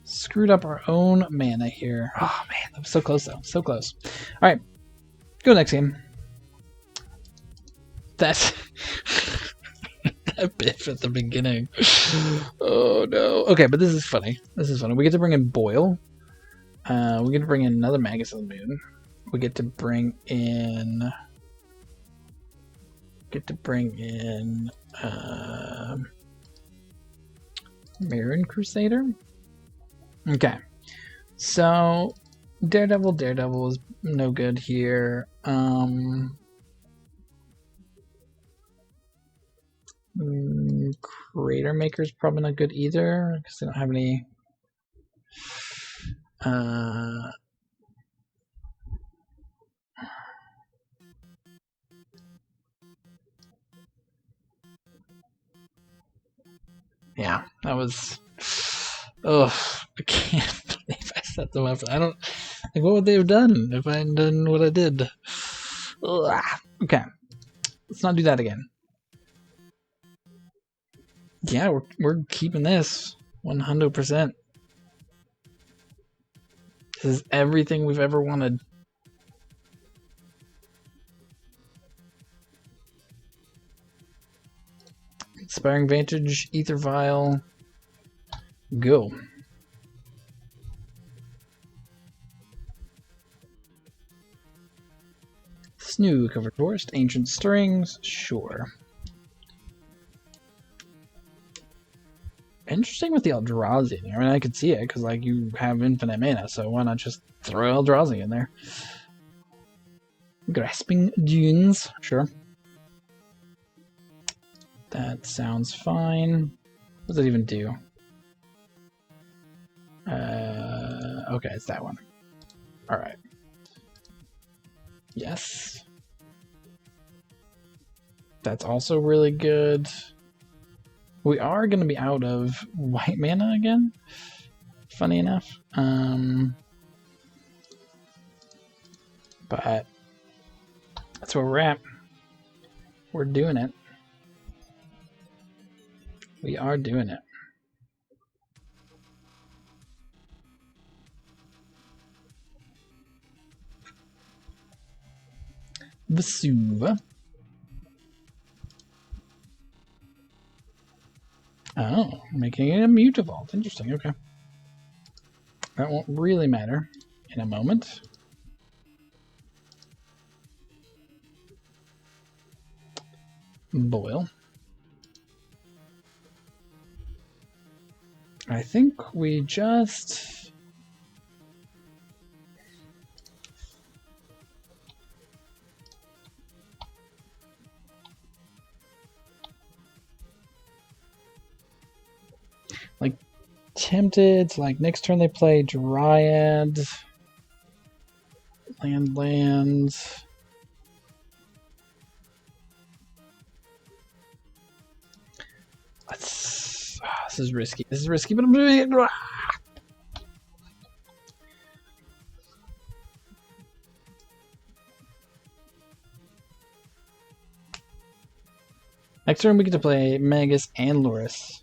screwed up our own mana here. Oh man, that was so close though. So close. Alright. Go next game. That's that biff at the beginning. Oh no. Okay, but this is funny. This is funny. We get to bring in Boil. We get to bring in another Magus of the Moon. We get to bring in... Marin Crusader. Okay, so Daredevil is no good here. Crater Maker's probably not good either because they don't have any. Yeah, that was. Oh, I can't believe I set them up. I don't. Like, what would they have done if I hadn't done what I did? Ugh. Okay, let's not do that again. Yeah, we're keeping this 100%. This is everything we've ever wanted. Inspiring Vantage, Ether Vial, go. Snow-covered forest, ancient strings, sure. Interesting with the Eldrazi. I mean, I could see it because like you have infinite mana, so why not just throw Eldrazi in there? Grasping Dunes, sure. That sounds fine. What does it even do? Okay, it's that one. All right. Yes. That's also really good. We are going to be out of white mana again, funny enough. But that's where we're at. We're doing it. We are doing it. Vesuva. Oh, making it a Mutavault. Interesting, okay. That won't really matter in a moment. Boil. I think we just... like, tempted, like, next turn they play Dryad, lands. Let's... this is risky. This is risky, but I'm doing it. Next turn we get to play Magus and Loris.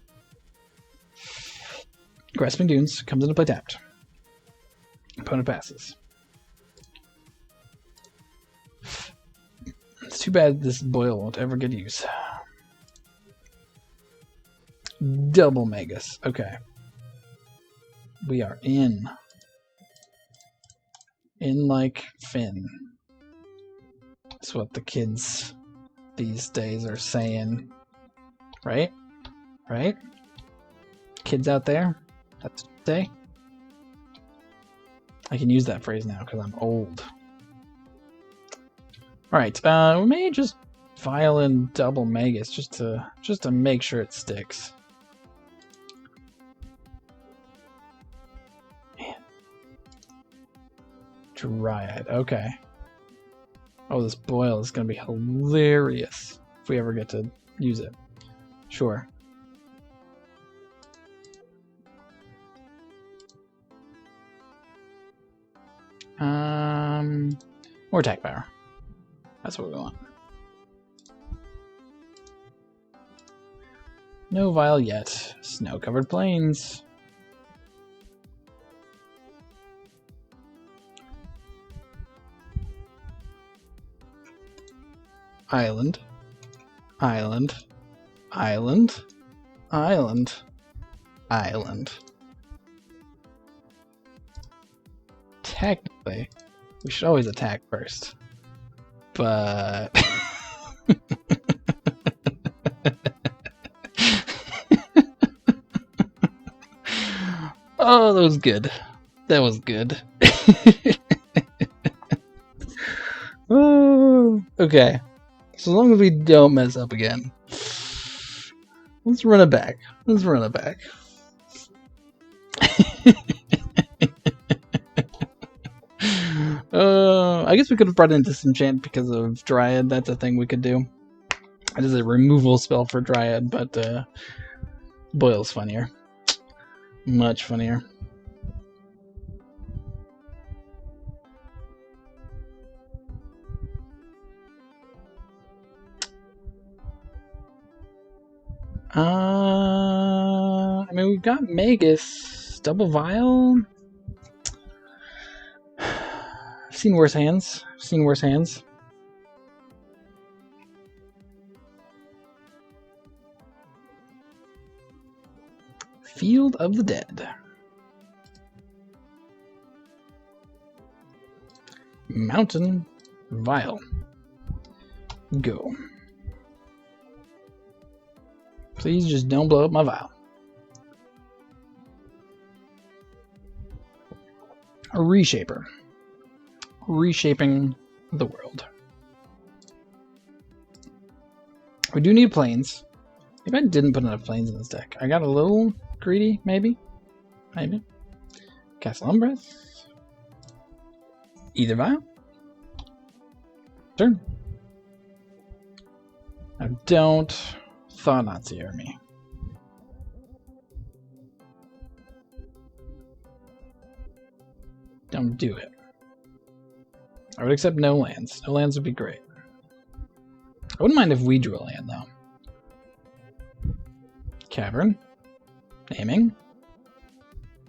Grasping Dunes comes into play tapped. Opponent passes. It's too bad this Boil won't ever get used. Double Magus. Okay. We are in. In like Finn. That's what the kids these days are saying. Right? Right? Kids out there? That's what they say. I can use that phrase now because I'm old. Alright, we may just file in double Magus just to make sure it sticks. Man. Dryad, okay. Oh, this Boil is going to be hilarious if we ever get to use it. Sure. More attack power. That's what we want. No Vial yet. Snow-covered plains. Island. Island. Island. Island. Island. Technically, we should always attack first. But... oh, that was good. That was good. Oh, okay. So as long as we don't mess up again. Let's run it back. Let's run it back. I guess we could have brought in Disenchant because of Dryad. That's a thing we could do. It is a removal spell for Dryad, but Boil's funnier. Much funnier. I mean, we've got Magus, Double Vial. I've seen worse hands. I've seen worse hands. Field of the Dead. Mountain Vial. Go. Please just don't blow up my vial. A reshaper. Reshaping the world. We do need planes. Maybe I didn't put enough planes in this deck. I got a little greedy, maybe? Maybe. Castle Umbreth. Either vial. Turn. Now don't Thaw Nazi army. Don't do it. I would accept no lands. No lands would be great. I wouldn't mind if we drew a land, though. Cavern. Naming.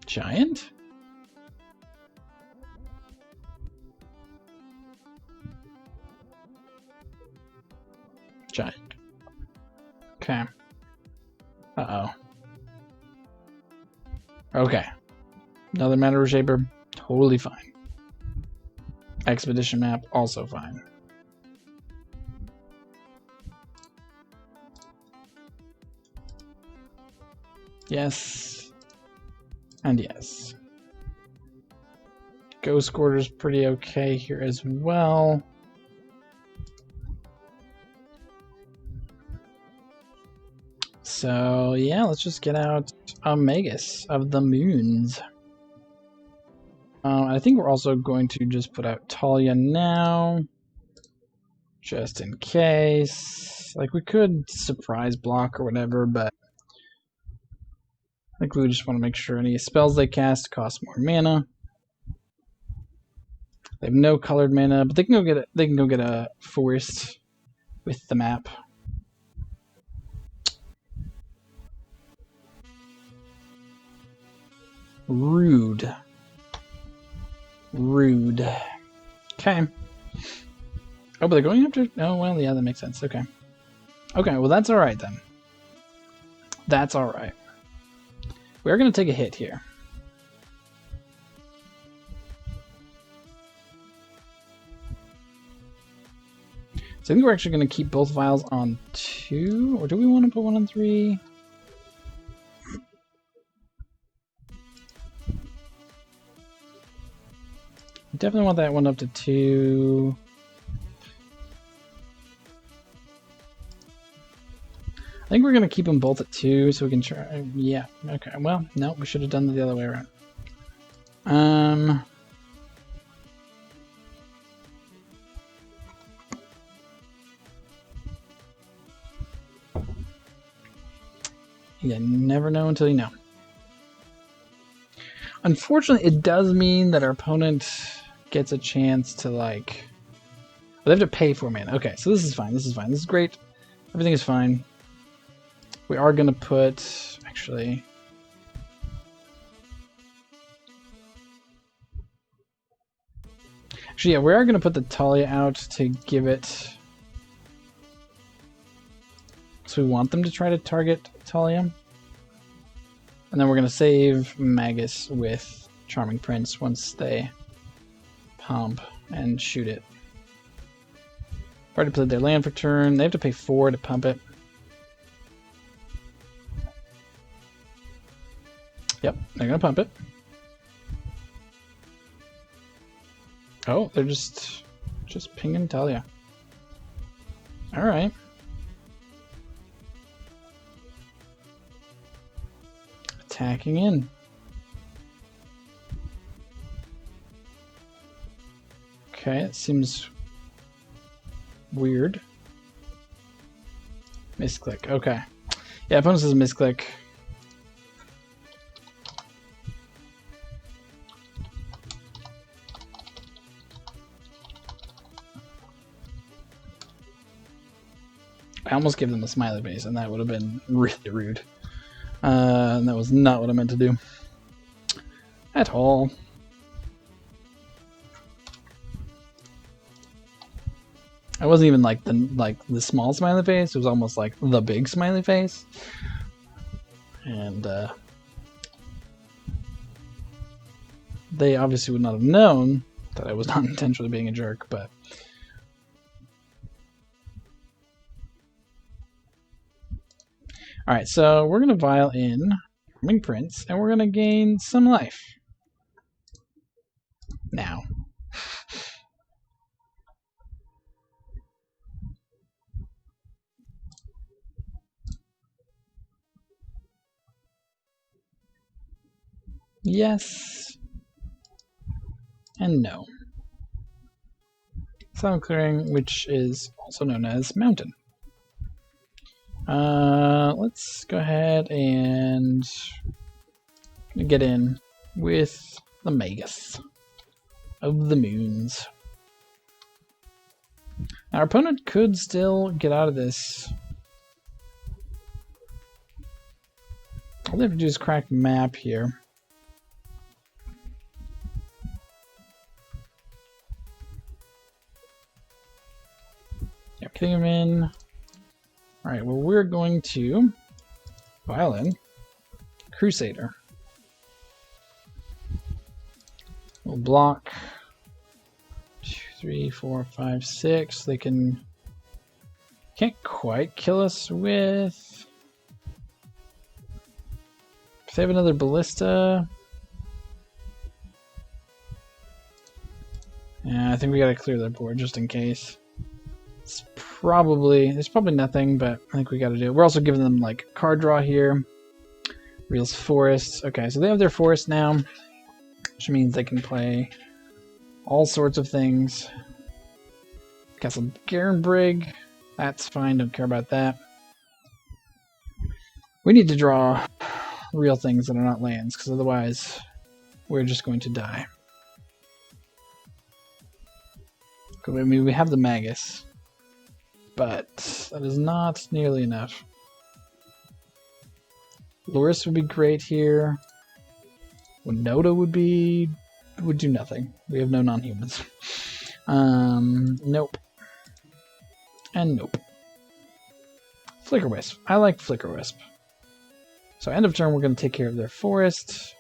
Giant. Giant. Okay. Uh-oh. Okay. Another mana reshaper. Totally fine. Expedition map. Also fine. Yes. And yes. Ghost Quarter's pretty okay here as well. So, yeah, let's just get out Magus of the Moons. I think we're also going to just put out Talia now. Just in case. Like, we could surprise block or whatever, but I think we just want to make sure any spells they cast cost more mana. They have no colored mana, but they can go get a forest with the map. Rude. Rude. Okay. Oh, but they're going after... Oh, well, yeah, that makes sense. Okay. Okay, well, that's alright then. That's alright. We're going to take a hit here. So I think we're actually going to keep both vials on 2, or do we want to put one on 3? Definitely want that one up to 2. I think we're going to keep them both at 2 so we can try... Yeah, okay. Well, no, we should have done it the other way around. You never know until you know. Unfortunately, it does mean that our opponent gets a chance to, like... They have to pay for mana. Okay, so this is fine. This is fine. This is great. Everything is fine. We are going to put... Actually... yeah, we are going to put the Talia out to give it... So we want them to try to target Talia. And then we're going to save Magus with Charming Prince once they pump and shoot it. Already played their land for turn. They have to pay 4 to pump it. Yep, they're going to pump it. Oh, they're just pinging Talia. Alright. Attacking in. Okay, it seems weird. Misclick, okay. Yeah, opponent says misclick. I almost gave them a smiley face, and that would have been really rude. And that was not what I meant to do. At all. I wasn't even like the small smiley face. It was almost like the big smiley face. And they obviously would not have known that I was not intentionally being a jerk, but Alright, so we're going to vial in Charming Prince, and we're going to gain some life. Now. Yes. And no. Sound clearing, which is also known as mountain. Let's go ahead and get in with the Magus of the Moons. Our opponent could still get out of this. All they have to do is crack map here. Yeah, getting him in. Alright, well, we're going to violin Crusader. We'll block 2, 3, 4, 5, 6. They can't quite kill us with. If they have another ballista. Yeah, I think we gotta clear their board just in case. There's probably nothing, but I think we gotta do it. We're also giving them like card draw here. Reels Forest. Okay, so they have their forest now, which means they can play all sorts of things. Castle Garenbrig. That's fine, don't care about that. We need to draw real things that are not lands, because otherwise we're just going to die. I mean, we have the Magus, but that is not nearly enough. Loris would be great here. Winota would do nothing. We have no non-humans. Nope. And nope. Flicker Wisp. I like Flicker Wisp. So end of turn, we're going to take care of their forest.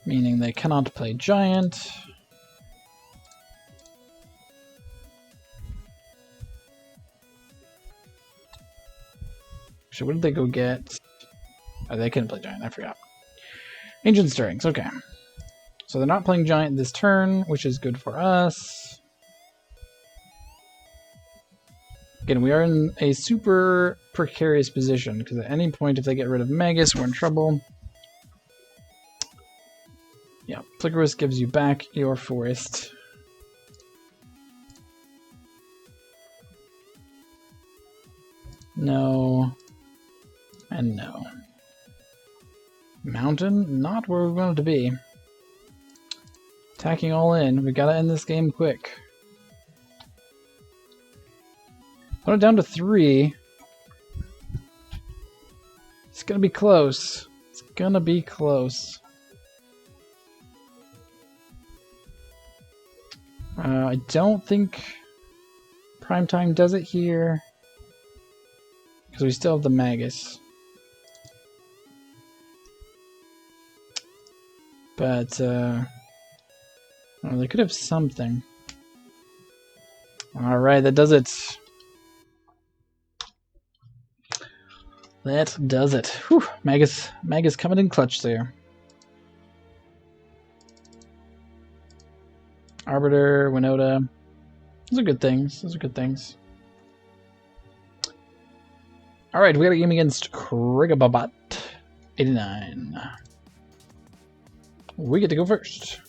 Meaning they cannot play giant. So what did they go get? Oh, they couldn't play giant, I forgot. Ancient Stirrings, okay. So they're not playing giant this turn, which is good for us. Again, we are in a super precarious position, because at any point if they get rid of Magus, we're in trouble. Yeah, Flicker Wisp gives you back your forest. No. And no. Mountain, not where we want it to be. Attacking all in. We gotta end this game quick. Put it down to 3. It's gonna be close. It's gonna be close. I don't think Primetime does it here, because we still have the Magus. But, oh, they could have something. Alright, that does it. That does it. Whew, Magus coming in clutch there. Arbiter, Winota. Those are good things. Those are good things. Alright, we got a game against Krigababat 89. We get to go first.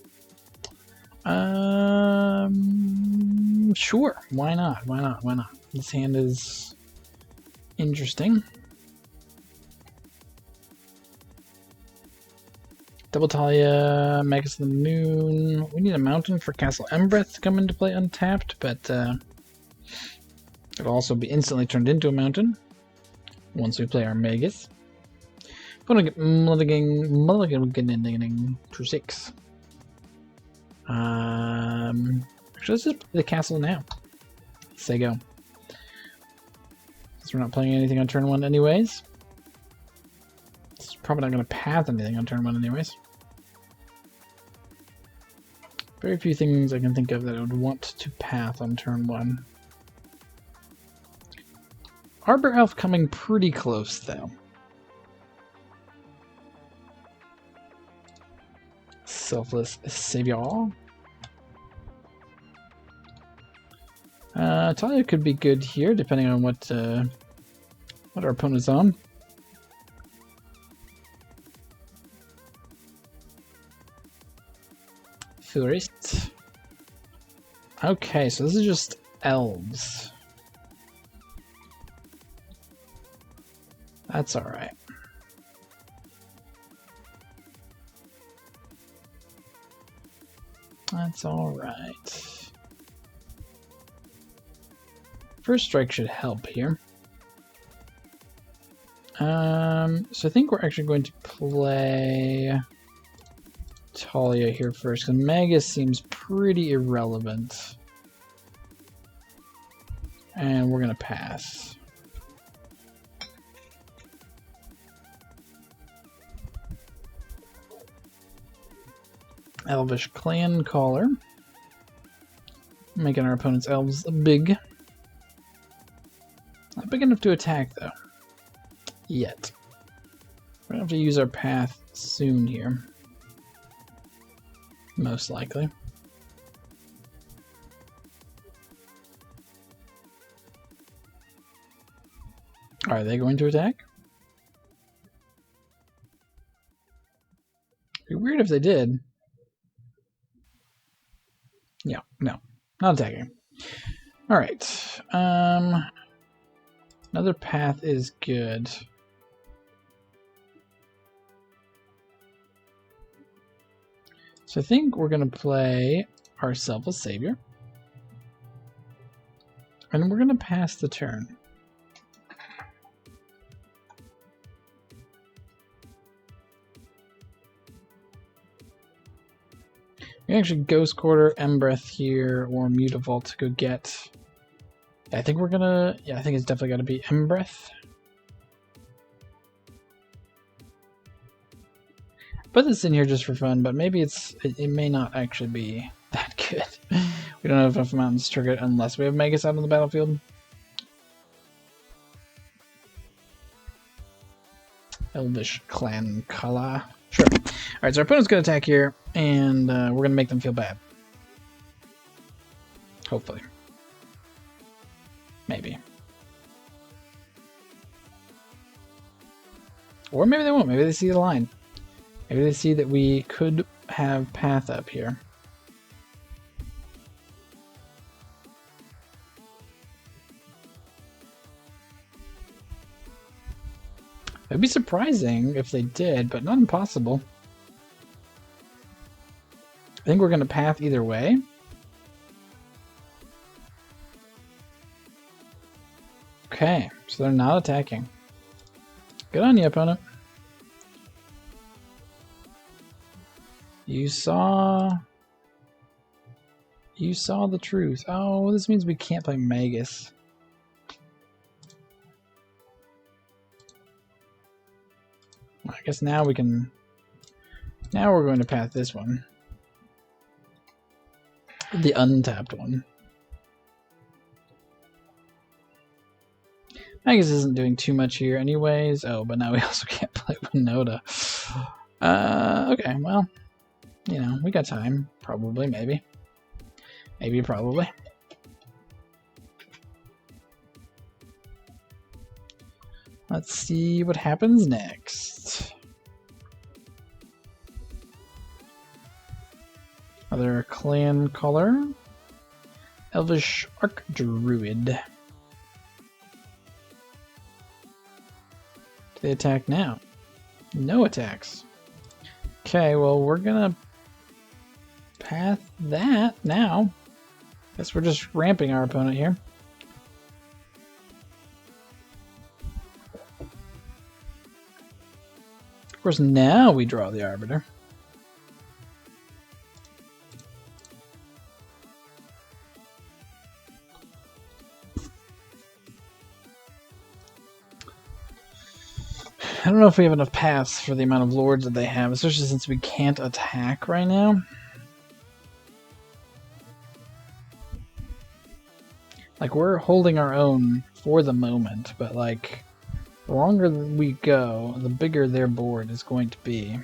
Sure. Why not? Why not? Why not? This hand is interesting. Double Talia, Magus of the Moon. We need a mountain for Castle Embereth to come into play untapped, but it'll also be instantly turned into a mountain once we play our Magus. I'm gonna get mulligan to 6. Actually, let's just play the castle now. Say go. Since we're not playing anything on turn 1 anyways. It's probably not going to path anything on turn 1 anyways. Very few things I can think of that I would want to path on turn 1. Arbor Elf coming pretty close, though. Selfless Savior. Talia could be good here, depending on what our opponent's on. Tourist. Okay, so this is just elves. That's alright. That's alright. First strike should help here. So I think we're actually going to play Talia here first, because Magus seems pretty irrelevant. And we're going to pass. Elvish Clan Caller. Making our opponent's elves big. Not big enough to attack, though. Yet. We're going to have to use our path soon here. Most likely. Are they going to attack? It'd be weird if they did. Yeah, no. Not attacking. Alright. Another path is good. So I think we're going to play our Selfless Savior. And we're going to pass the turn. We can actually Ghost Quarter, Embereth here, or Mutavault to go get. Yeah, I think we're gonna. Yeah, I think it's definitely got to be Embereth. Put this in here just for fun, but maybe it may not actually be that good. We don't have enough mountains to trigger it unless we have Magus out on the battlefield. Elvish Clan Kala. Sure. Alright, so our opponent's going to attack here, and we're going to make them feel bad. Hopefully. Maybe. Or maybe they won't. Maybe they see the line. Maybe they see that we could have path up here. It'd be surprising if they did, but not impossible. I think we're going to path either way. Okay, so they're not attacking. Good on you, opponent. You saw the truth. Oh, this means we can't play Magus. I guess now we can. Now we're going to path this one. The untapped one. Magus isn't doing too much here anyways. Oh, but now we also can't play Winota. Okay, well, you know, we got time. Probably, maybe. Maybe, probably. Let's see what happens next. Other clan color. Elvish Archdruid. Do they attack now? No attacks. Okay, well, we're gonna path that now. Guess we're just ramping our opponent here. Of course, now we draw the Arbiter. I don't don't know if we have enough paths for the amount of lords that they have, especially since we can't attack right now. Like, we're holding our own for the moment, but, like, the longer we go, the bigger their board is going to be.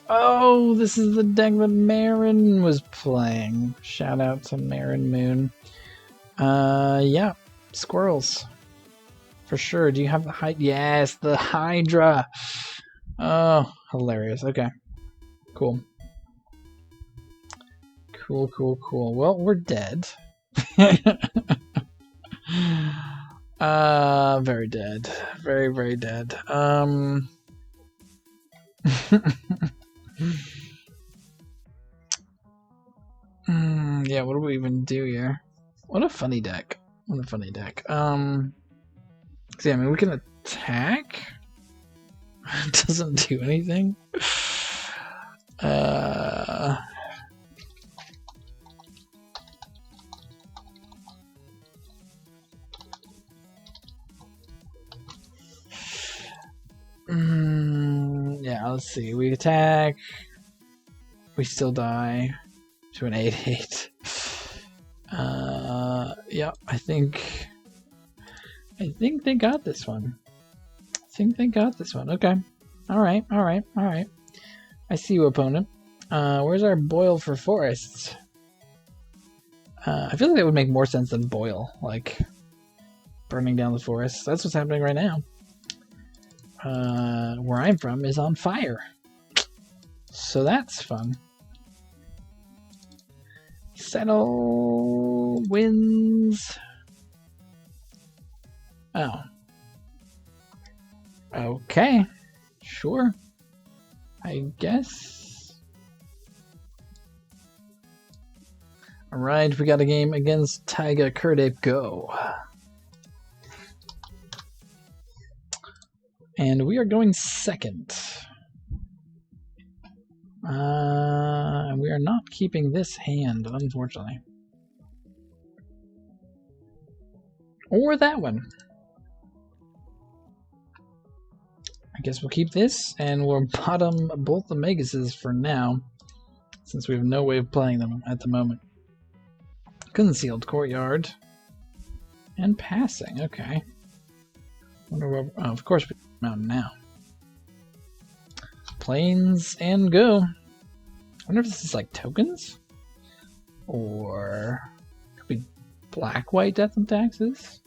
Oh, this is the deck that Marin was playing. Shout out to Marin Moon. Yeah, squirrels. For sure. Do you have the Hydra? Yes, the Hydra. Oh, hilarious. Okay. Cool. Cool, cool, cool. Well, we're dead. Very dead. Very, very dead. Yeah, what do we even do here? What a funny deck. What a funny deck. See, I mean, we can attack. It doesn't do anything. Yeah, let's see. We attack. We still die to an 8/8. Yeah, I think they got this one. Okay. Alright. I see you, opponent. Where's our boil for forests? I feel like that would make more sense than boil, like burning down the forest. That's what's happening right now. Where I'm from is on fire. So that's fun. Settle wins. Oh. Okay. Sure. I guess. Alright, we got a game against Taiga Kurdape Go. And we are going second. And we are not keeping this hand, unfortunately. Or that one. I guess we'll keep this, and we'll bottom both the Megases for now, since we have no way of playing them at the moment. Concealed Courtyard. And passing, okay. Wonder what, oh, of course we mountain now. Plains and go. I wonder if this is like tokens? Or could be black-white death and taxes?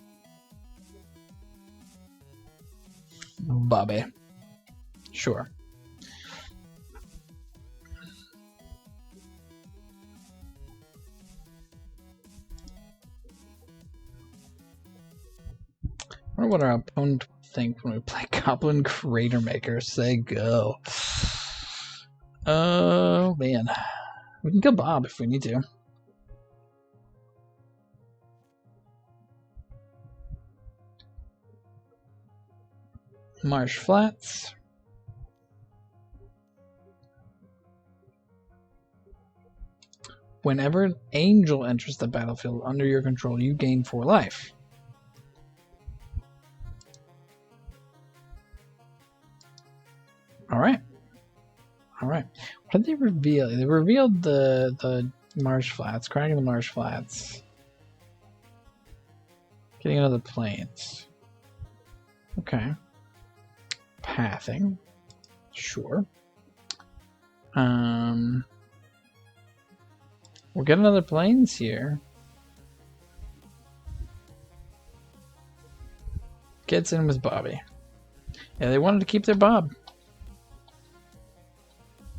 Bobby. Sure. I wonder what our opponent would think when we play Goblin Crater Maker. Say go. Oh man. We can kill Bob if we need to. Marsh Flats. Whenever an angel enters the battlefield under your control, you gain 4 life. Alright. Alright. What did they reveal? They revealed the Marsh Flats, cracking the Marsh Flats. Getting another Plains. Okay. Pathing. Sure. We'll get another Plains here. Gets in with Bobby. Yeah, they wanted to keep their Bob.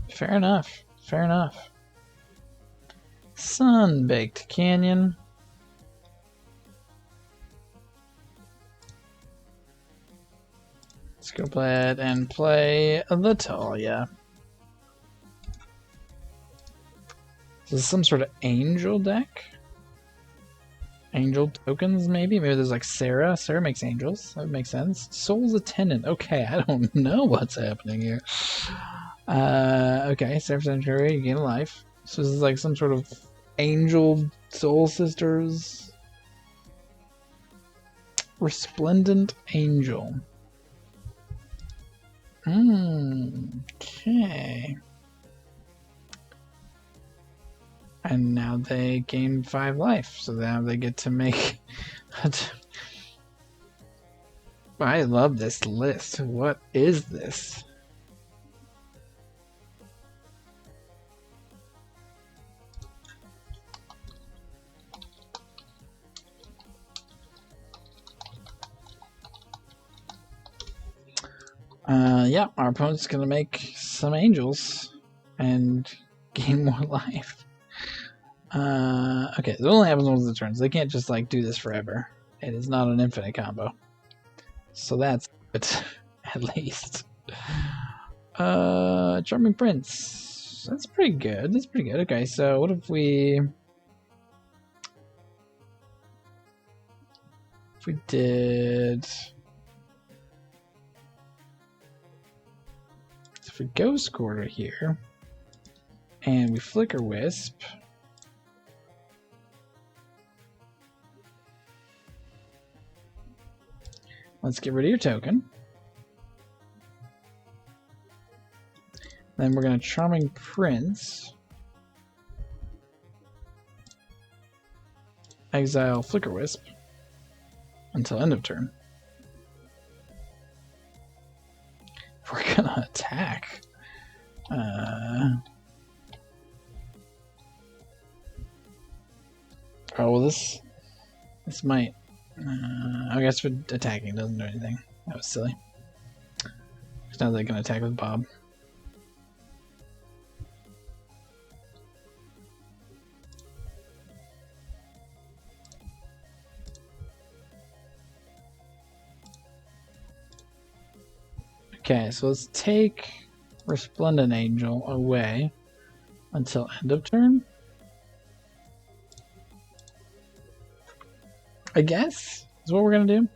Fair enough. Fair enough. Sun-baked Canyon. Let's go ahead and play the Talia. This is some sort of angel deck. Angel tokens, maybe? Maybe there's like Sarah. Sarah makes angels. That would make sense. Soul's Attendant. Okay, I don't know what's happening here. Okay, Sarah Sanctuary, you gain a life. So this is like some sort of angel soul sisters. Resplendent Angel. Okay. And now they gain 5 life, so now they get to make... I love this list. What is this? Yeah, our opponent's gonna make some angels and gain more life. Okay, it only happens once a turn, so they can't just like do this forever. It is not an infinite combo. So that's good, at least. Charming Prince. That's pretty good. That's pretty good. Okay, so what if we did... If we Ghost Quarter here, and we Flicker Wisp, let's get rid of your token. Then we're going to Charming Prince, exile Flicker Wisp until end of turn. We're going to attack. Oh, well, this might... I guess for attacking doesn't do anything. That was silly. Because now they can attack with Bob. Okay, so let's take Resplendent Angel away until end of turn. I guess is what we're gonna do.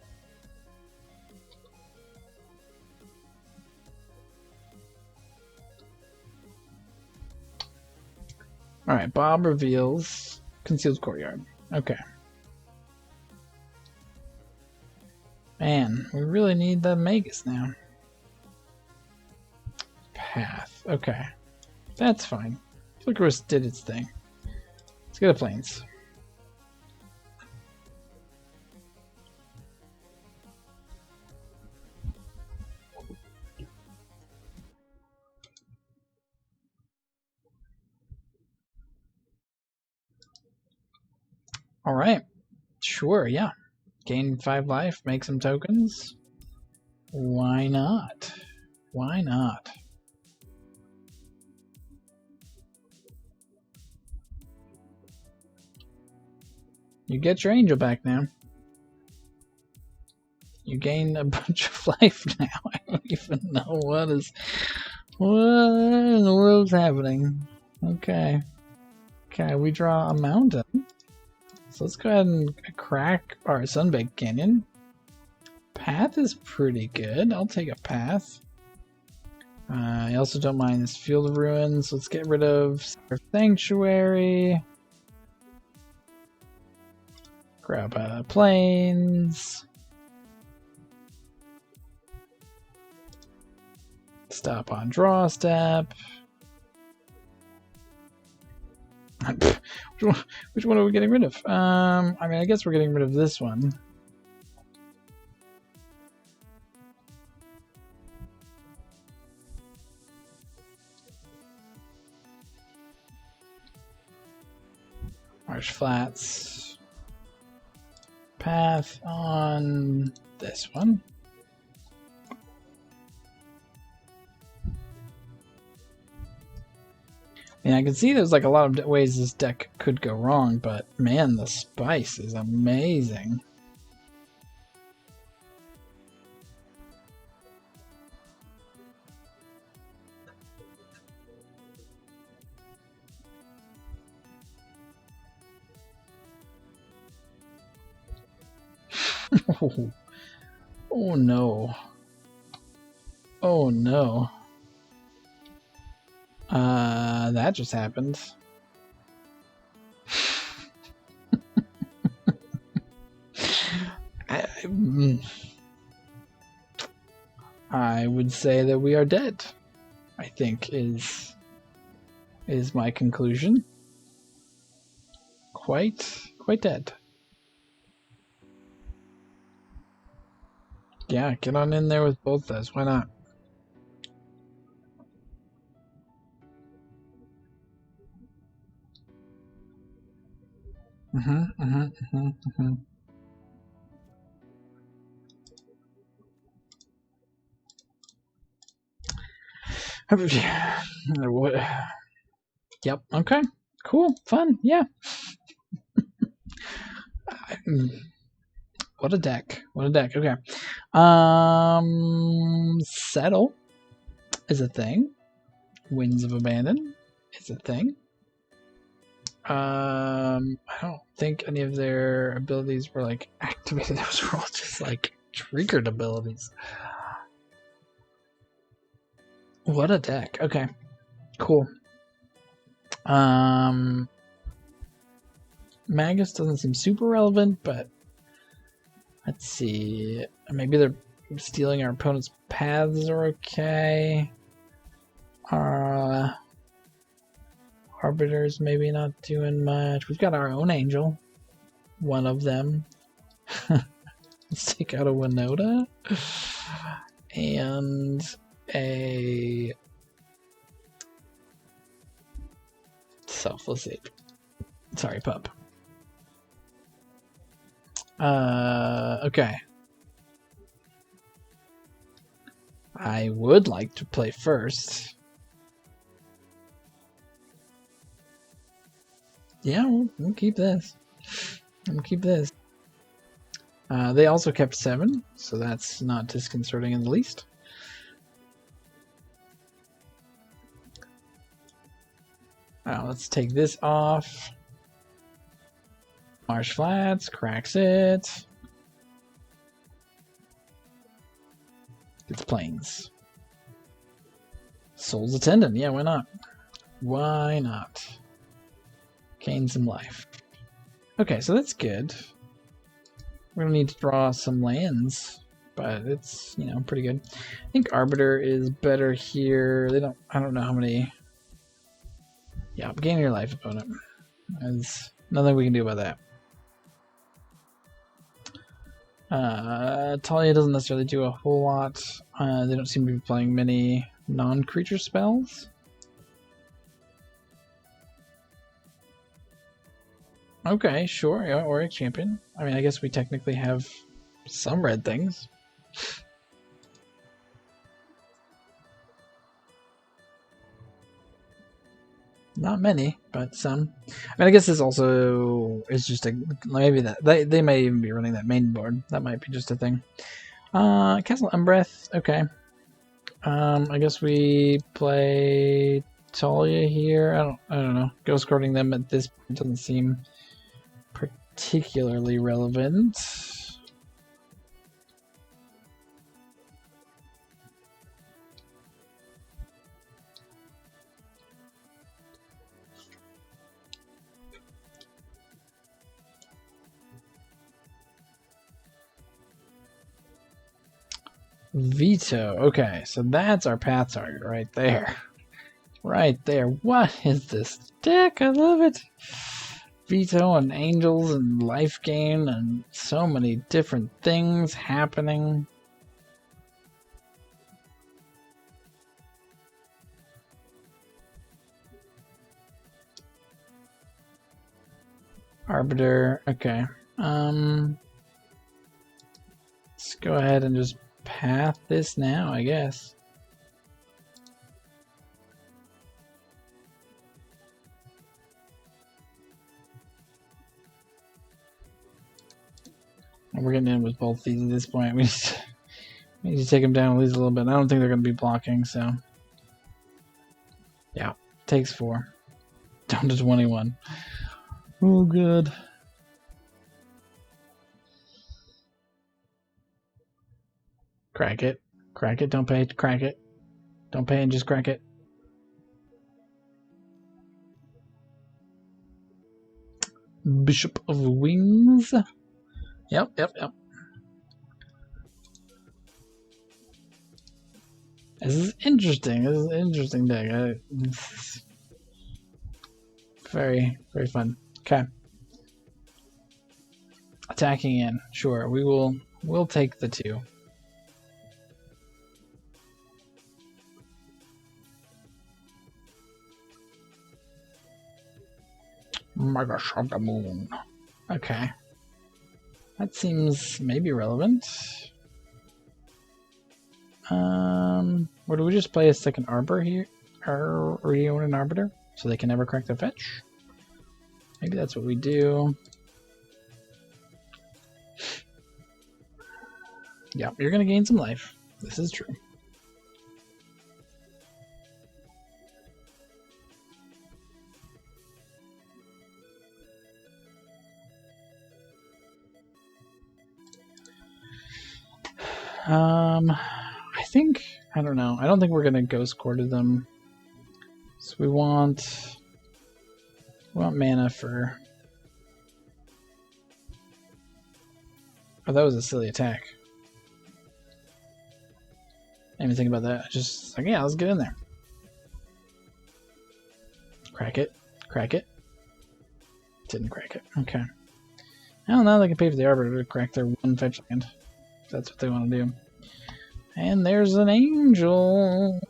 All right, Bob reveals Concealed Courtyard. Okay. Man, we really need the Magus now. Path. Okay. That's fine. Flickerus did its thing. Let's go to Plains. All right. Sure, yeah. Gain 5 life, make some tokens. Why not? Why not? You get your angel back now. You gain a bunch of life now. I don't even know what in the world's happening. Okay. Okay, we draw a mountain. So let's go ahead and crack our Sunbaked Canyon. Path is pretty good. I'll take a path. I also don't mind this Field of Ruins. Let's get rid of Sanctuary. Grab Plains. Stop on draw step. Which one are we getting rid of? I mean, I guess we're getting rid of this one. Marsh Flats. Path on this one. Yeah, I can see there's like a lot of ways this deck could go wrong, but man, the spice is amazing. Oh no. Oh no. That just happened. I would say that we are dead. I think is my conclusion. Quite dead. Yeah, get on in there with both those. Why not? Yep. Okay. Cool. Fun. Yeah. What a deck. What a deck. Okay. Settle is a thing. Winds of Abandon is a thing. I don't think any of their abilities were like activated. Those were all just like triggered abilities. What a deck. Okay. Cool. Magus doesn't seem super relevant, but let's see. Maybe they're stealing our opponent's paths are okay. Arbiters maybe not doing much. We've got our own angel. One of them. Let's take out a Winota. And a Selfless Ape. Sorry, pup. Okay. I would like to play first. Yeah, we'll keep this. We'll keep this. They also kept 7, so that's not disconcerting in the least. Let's take this off. Marsh Flats, cracks it. It's Plains. Soul's Attendant, yeah, why not? Why not? Gain some life. Okay, so that's good. We're gonna need to draw some lands, but it's, you know, pretty good. I think Arbiter is better here. I don't know how many. Yeah, gain your life, opponent. There's nothing we can do about that. Talia doesn't necessarily do a whole lot. They don't seem to be playing many non-creature spells. Okay, sure, yeah, Auric Champion. I mean, I guess we technically have some red things. Not many, but some. I mean, I guess this also is just maybe that they may even be running that main board. That might be just a thing. Castle Umbreath. Okay. I guess we play Talia here. I don't know. Ghost guarding them at this point doesn't seem particularly relevant. Veto. Okay, so that's our path target right there. Right there. What is this deck? I love it. Veto and angels and life gain and so many different things happening. Arbiter. Okay. Let's go ahead and just path this now, I guess. We're getting in with both these at this point. We need to take them down at least a little bit. I don't think they're going to be blocking, so. Yeah, takes 4. Down to 21. Oh, good. Crack it. Crack it, don't pay, crack it. Don't pay and just crack it. Bishop of Wings. Yep. This is interesting. This is an interesting deck. Very, very fun. Okay. Attacking in. Sure, we'll take the 2. Mega Shaka Moon. Okay. That seems maybe relevant. Or do we just play a second Arbor here? Or do you own an Arbiter? So they can never crack the fetch? Maybe that's what we do. Yeah, you're gonna gain some life. This is true. I don't know. I don't think we're gonna Ghost Quarter them. So we want mana for. Oh, that was a silly attack. I didn't even think about that. Just like, yeah, let's get in there. Crack it. Crack it. Didn't crack it. Okay. Well, now they can pay for the Arbiter to crack their 1 fetch land. If that's what they want to do. And there's an Angel.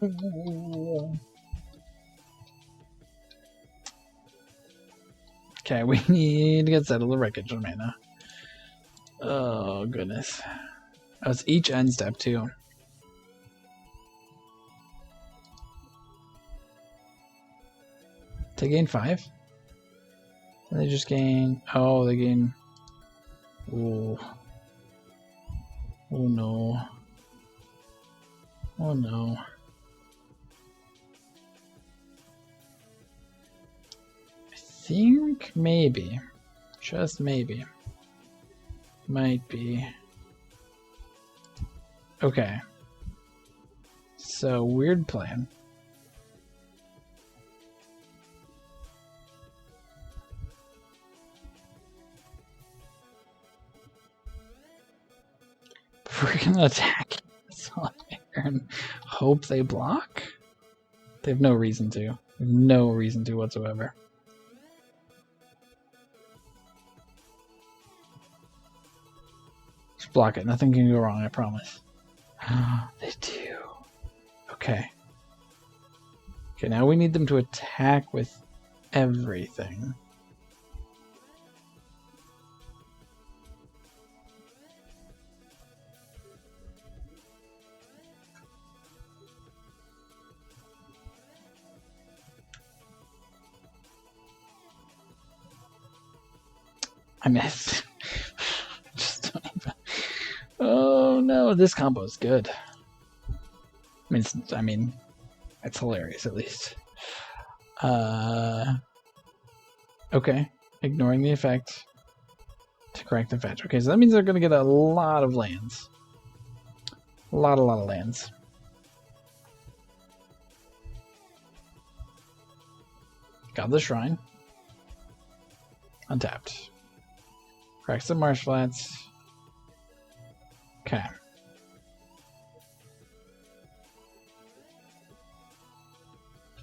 Okay, we need to get settled the Wreckage on mana. Oh, goodness. Oh, it's each end step, too. They gain 5. And they just gain... Oh, they gain... Ooh. Oh, no. Oh, no. I think maybe, just maybe, might be. Okay. So, weird plan. We're gonna attack and hope they block? They have no reason to. No reason to whatsoever. Just block it. Nothing can go wrong, I promise. They do. Okay. Okay, now we need them to attack with everything. I missed. Just don't even. Oh no, this combo is good. I mean, it's hilarious at least. Okay, ignoring the effect to crack the fetch. Okay, so that means they're gonna get a lot of lands. A lot of lands. Got the Shrine. Untapped. Cracks the Marsh Flats. Okay.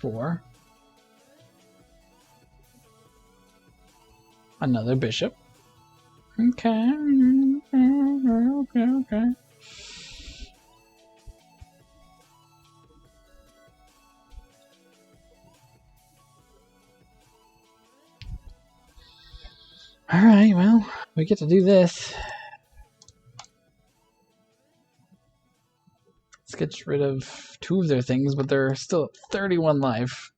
Four. Another bishop. Okay. Okay. Alright, well, we get to do this. Let's get rid of 2 of their things, but they're still at 31 life.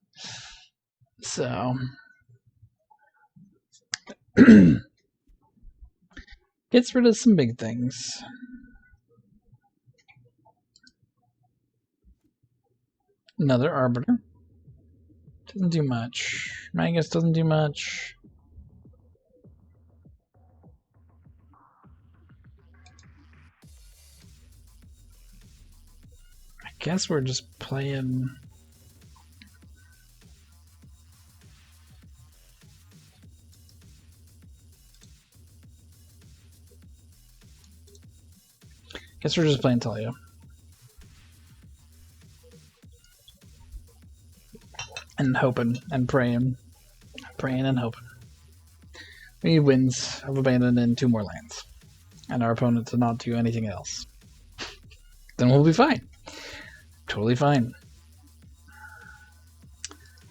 So... gets rid of some big things. Another Arbiter. Doesn't do much. Magus doesn't do much. guess we're just playing. Guess we're just playing Talia. And hoping and praying. Praying and hoping. We need wins of Abandon and 2 more lands. And our opponent to not do anything else. Then we'll be fine. Totally fine.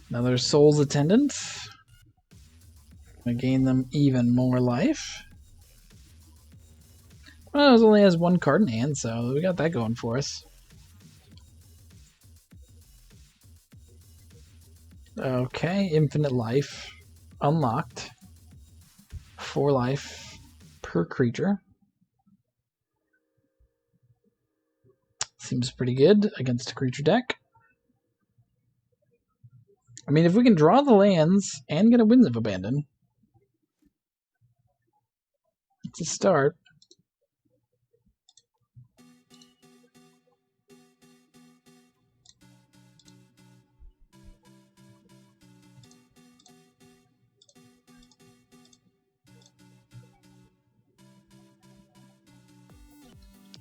Another Soul's Attendant. Gonna gain them even more life. Well, it only has 1 card in hand, so we got that going for us. Okay, infinite life. Unlocked. 4 life per creature. Seems pretty good against a creature deck. I mean, if we can draw the lands and get a Winds of Abandon, it's a start.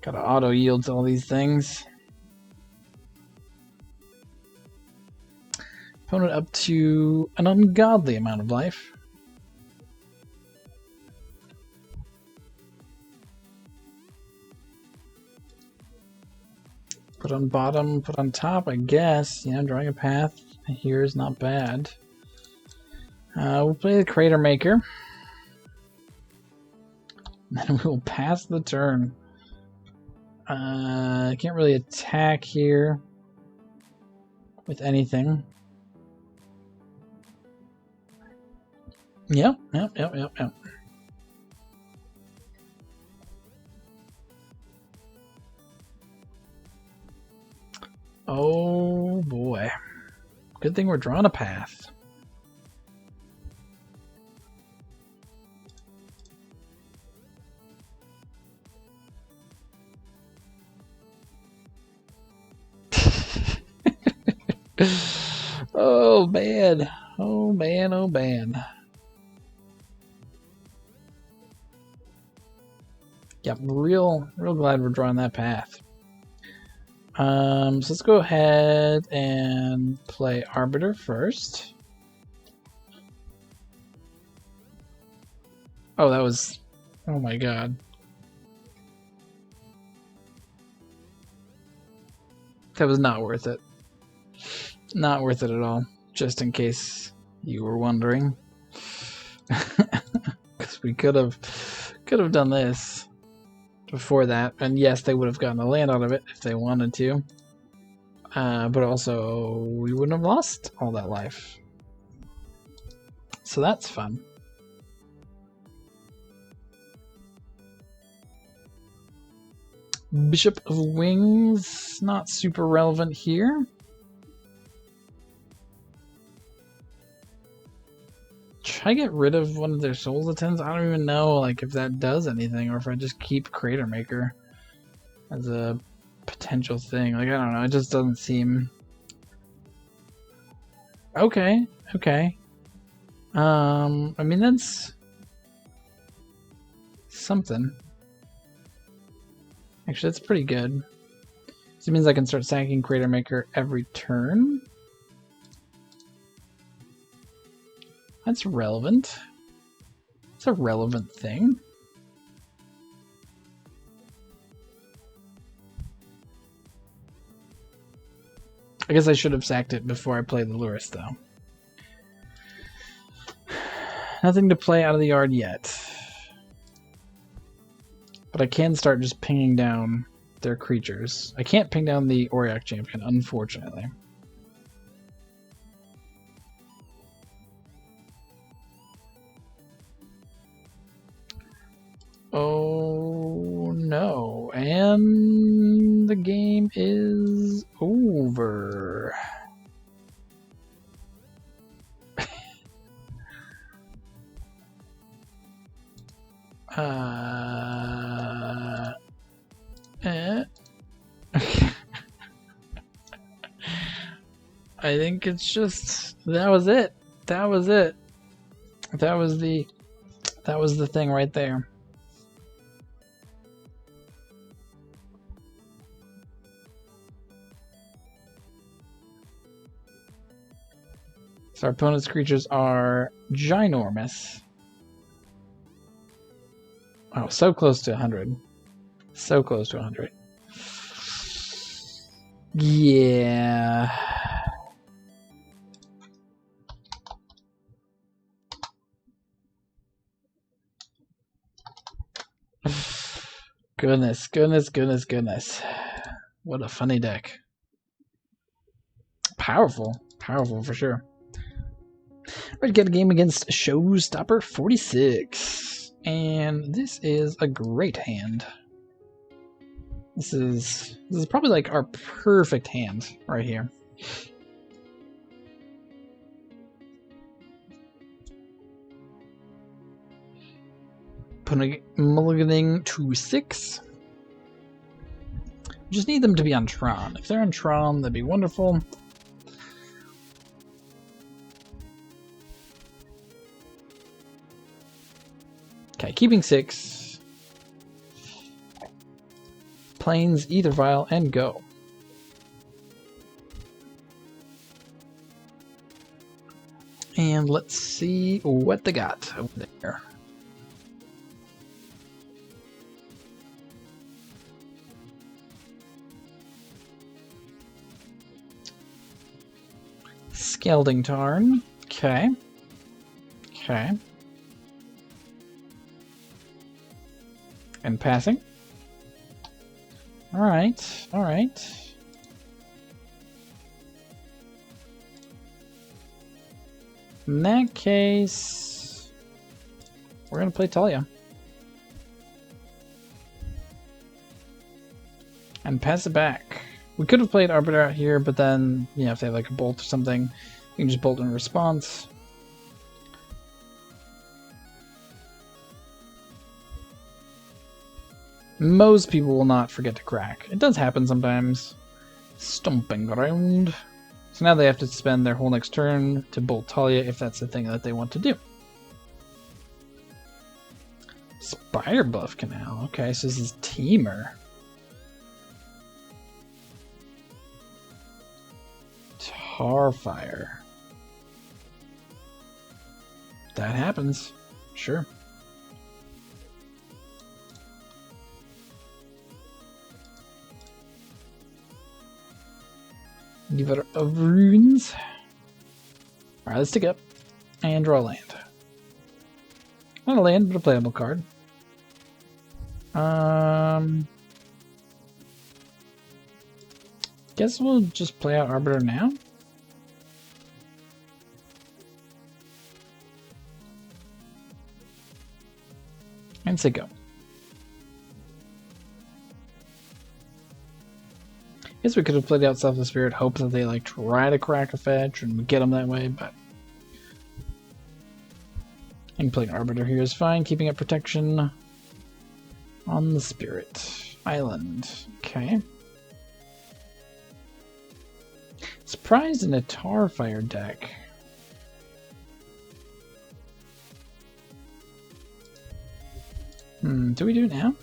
Gotta auto yield to all these things. Opponent up to an ungodly amount of life. Put on bottom, put on top, I guess. Yeah, drawing a path here is not bad. We'll play the Crater Maker. Then we'll pass the turn. I can't really attack here with anything. Yep. Oh boy. Good thing we're drawing a path. Oh man. Oh man, oh man. Yep, real glad we're drawing that path. So let's go ahead and play Arbiter first. Oh, that was... Oh my god. That was not worth it. Not worth it at all. Just in case you were wondering. Because we could have done this before that. And yes, they would have gotten a land out of it if they wanted to. But also, we wouldn't have lost all that life. So that's fun. Bishop of Wings, not super relevant here. Should I get rid of one of their Soul's Attendants? I don't even know like if that does anything, or if I just keep Crater Maker as a potential thing. Like, I don't know, it just doesn't seem... Okay. I mean, that's something. Actually, that's pretty good. So it means I can start sacking Crater Maker every turn. That's relevant. It's a relevant thing. I guess I should have sacked it before I played the Lurrus, though. Nothing to play out of the yard yet. But I can start just pinging down their creatures. I can't ping down the Auriok Champion, unfortunately. Oh no, and the game is over. I think it's just that was it. That was it. That was the thing right there. So our opponent's creatures are ginormous. Oh, so close to 100. So close to 100. Yeah. Goodness, goodness, goodness, goodness. What a funny deck. Powerful. Powerful for sure. We're going to get a game against Showstopper 46. And this is a great hand. This is probably like our perfect hand right here. Mulliganing to 6. Just need them to be on Tron. If they're on Tron, that'd be wonderful. Okay, keeping 6. Plains, Ether Vial, and go. And let's see what they got over there. Skelding Tarn. Okay. Okay. And passing. Alright. Alright. In that case, we're going to play Talia. And pass it back. We could have played Arbiter out here, but then, you know, if they have like a bolt or something, you can just bolt in response. Most people will not forget to crack. It does happen sometimes. Stomping Ground. So now they have to spend their whole next turn to bolt Talia if that's the thing that they want to do. Spire Buff Canal. Okay, so this is Temur. Tarfire. That happens. Sure. Giver of Runes. Alright, let's take up and draw a land. Not a land, but a playable card. Guess we'll just play out Arbiter now. And say go. Guess we could have played out Selfless Spirit, hope that they like try to crack a fetch and get them that way, but and playing Arbiter here is fine, keeping up protection on the Spirit Island. Okay. Surprised in a Tarfire deck. Do we do it now?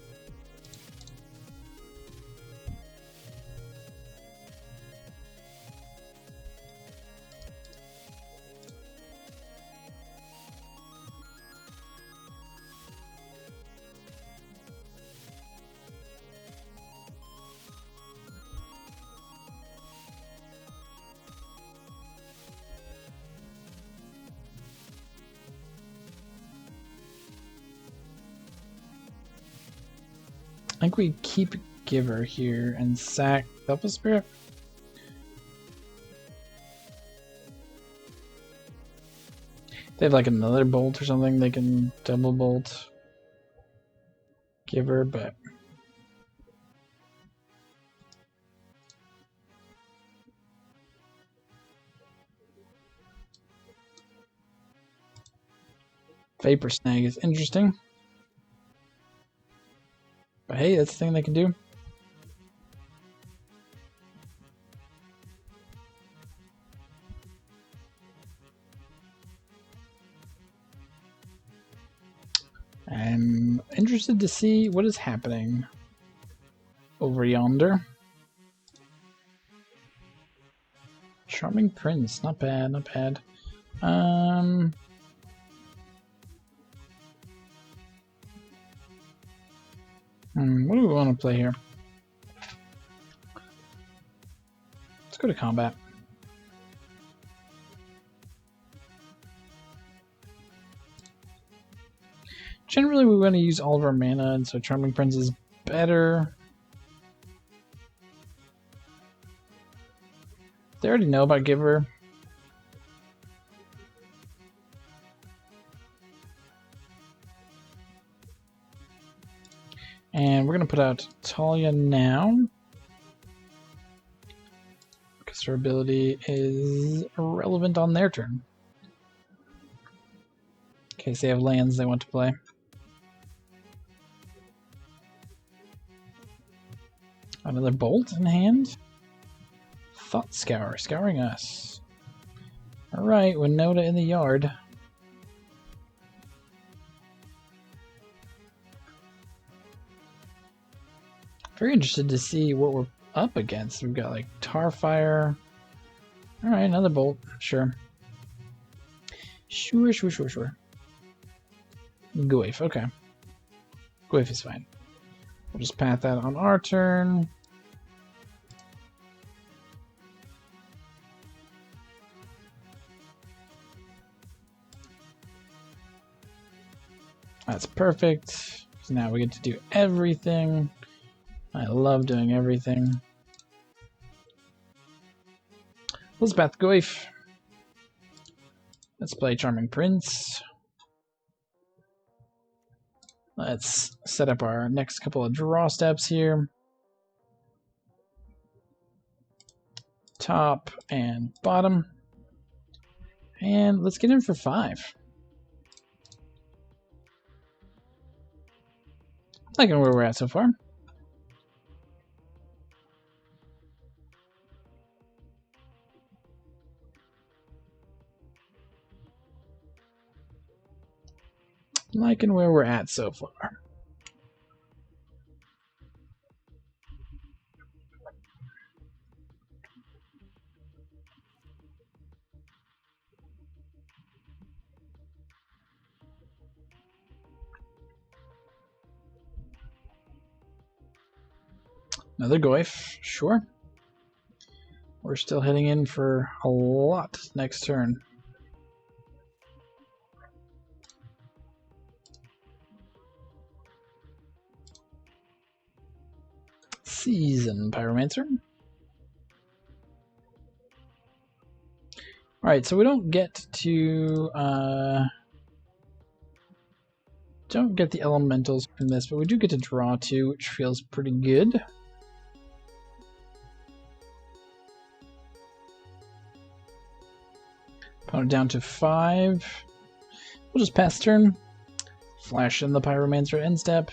I think we keep Giver here and sack Selfless Spirit. They have like another bolt or something, they can double bolt Giver, but Vapor Snag is interesting. But hey, that's the thing they can do. I'm interested to see what is happening over yonder. Charming Prince, not bad, not bad. What do we want to play here? Let's go to combat. Generally, we want to use all of our mana, and so Charming Prince is better. They already know about Giver. And we're going to put out Talia now, because her ability is irrelevant on their turn. In case they have lands they want to play. Another bolt in hand. Thought Scour, scouring us. Alright, Winota in the yard. Very interested to see what we're up against. We've got like Tarfire. Alright, another bolt, sure. Sure. Goif, okay. Goif is fine. We'll just path that on our turn. That's perfect. So now we get to do everything. I love doing everything. Let's path Goif. Let's play Charming Prince. Let's set up our next couple of draw steps here. Top and bottom. And let's get in for 5. Liking where we're at so far. Liking where we're at so far. Another Goif, sure. We're still heading in for a lot next turn. Season Pyromancer. Alright, so we don't get to don't get the elementals from this, but we do get to draw 2, which feels pretty good. Opponent down to 5. We'll just pass turn. Flash in the Pyromancer end step.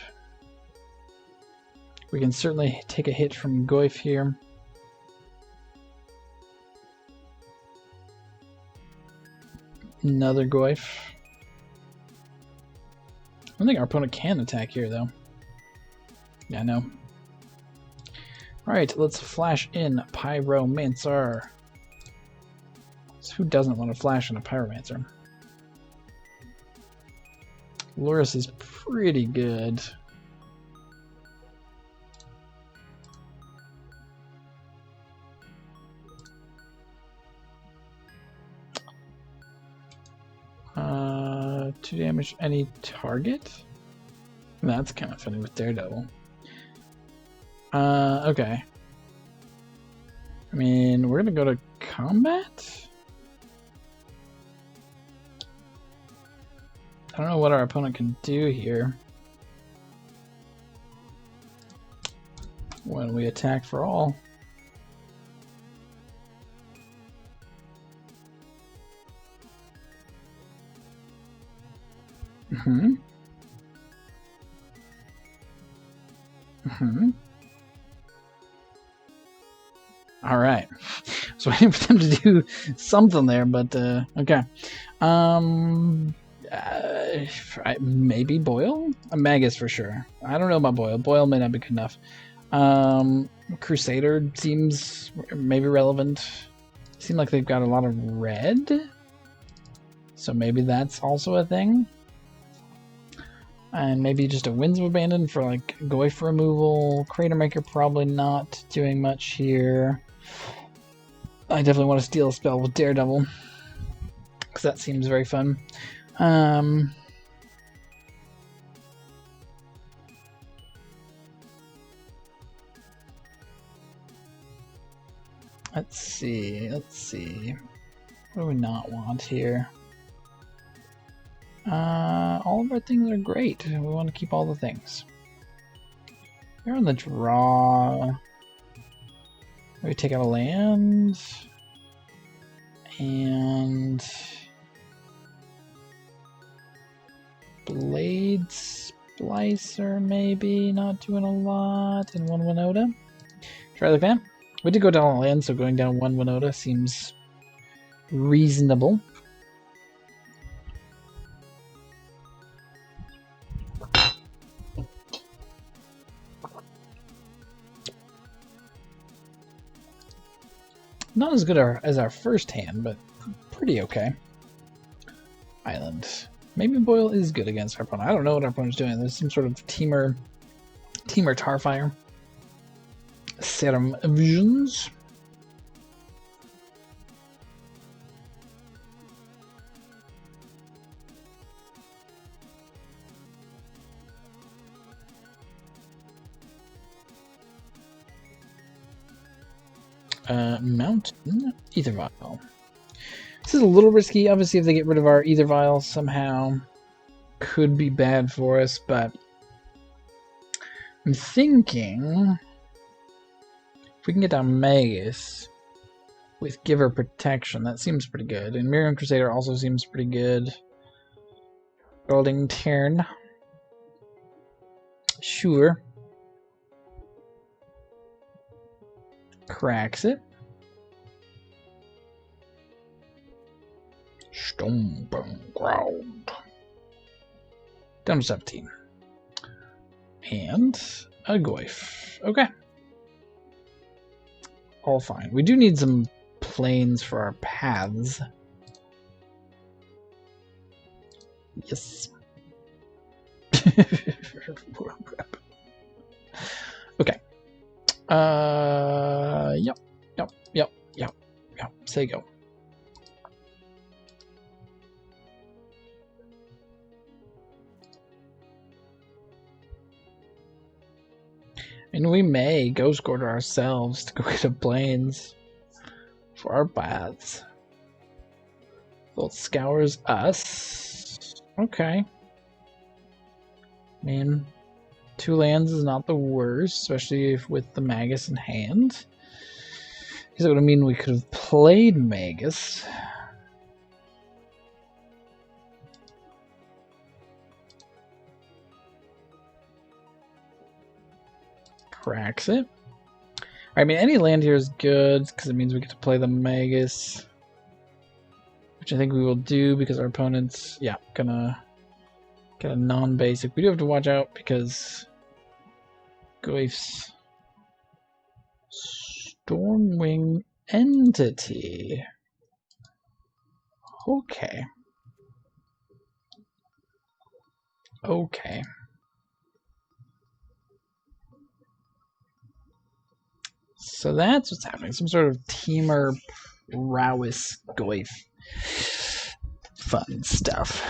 We can certainly take a hit from Goif here. Another Goif. I don't think our opponent can attack here, though. Yeah, no. Alright, let's flash in Pyromancer. So who doesn't want to flash in a Pyromancer? Loris is pretty good. Two damage any target? That's kind of funny with Daredevil. Okay. I mean, we're gonna go to combat? I don't know what our opponent can do here when we attack for all. All right. So waiting for them to do something there, but okay. Maybe Boil? A Magus for sure. I don't know about Boil. Boil may not be good enough. Crusader seems maybe relevant. Seem like they've got a lot of red. So maybe that's also a thing. And maybe just a Winds of Abandon for like Goyf removal. Crater Maker probably not doing much here. I definitely want to steal a spell with Daredevil, because that seems very fun. Let's see. What do we not want here? All of our things are great. We want to keep all the things. We're on the draw. We take out a land. And Blade Splicer, maybe, not doing a lot. And one Winota. Try like that. We did go down a land, so going down one Winota seems reasonable. Not as good as our first hand, but pretty okay. Island. Maybe Boil is good against our opponent. I don't know what our opponent's doing. There's some sort of Temur Tarfire. Serum Visions. Mountain Ether Vial. This is a little risky. Obviously, if they get rid of our Ether Vial somehow, could be bad for us, but I'm thinking if we can get down Magus with Giver Protection, that seems pretty good. And Miriam Crusader also seems pretty good. Golden Turn. Sure. Cracks it. Stomping Ground. Down to 17. And a Goyf. Okay. All fine. We do need some planes for our paths. Yes. Okay. Yep. Say go. And we may Ghost Quarter ourselves to go get a planes for our paths. So it scours us. Okay. I mean, 2 lands is not the worst, especially if with the Magus in hand. Because that would mean we could have played Magus. Cracks it. I mean, any land here is good, because it means we get to play the Magus. Which I think we will do, because our opponent's, gonna get a non-basic. We do have to watch out, because Goyf's Stormwing Entity. Okay. So that's what's happening. Some sort of Temur Prowess Goyf. Fun stuff.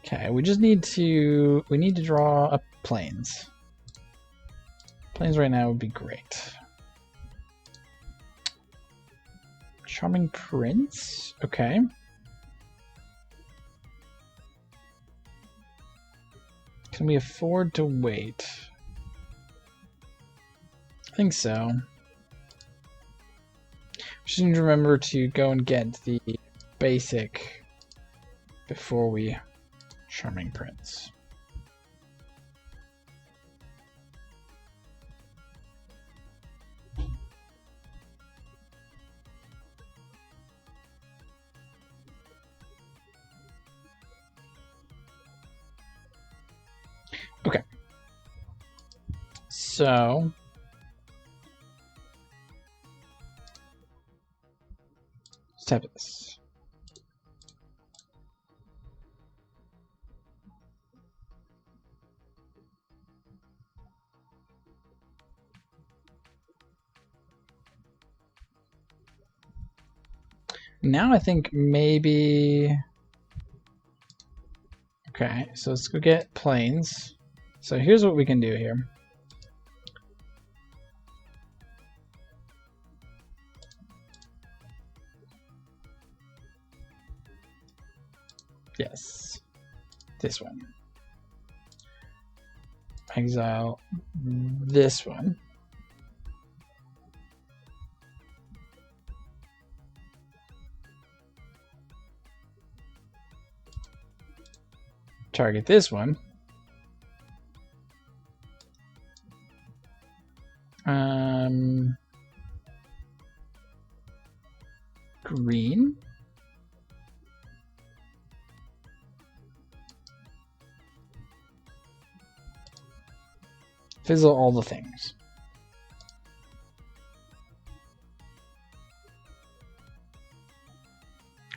Okay, we need to draw up planes. Planes right now would be great. Charming Prince? Okay. Can we afford to wait? I think so. We just need to remember to go and get the basic before we Charming Prince. So let's tap this. Now I think maybe... Okay, so let's go get planes. So here's what we can do here. Yes, this one. Exile this one. Target this one. Green. Fizzle all the things.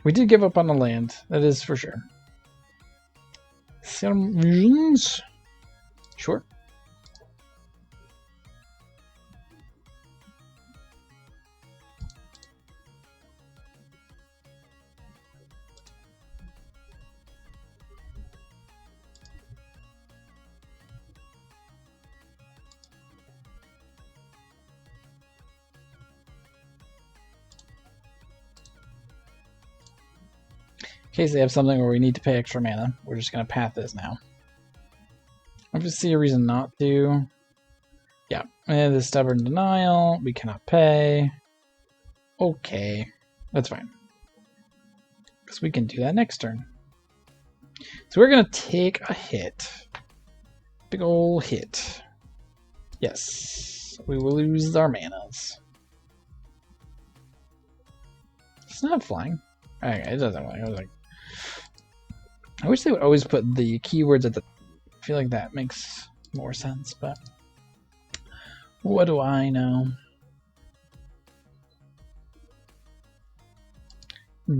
We did give up on the land, that is for sure. Some visions? Sure. In case they have something where we need to pay extra mana, we're just going to path this now. I just see a reason not to. Yeah, and the stubborn denial, we cannot pay. Okay, that's fine. Because we can do that next turn. So we're going to take a hit. Big ol' hit. Yes, we will lose our manas. It's not flying. Okay, it doesn't fly. I was like, I wish they would always put the keywords at the... I feel like that makes more sense, but what do I know?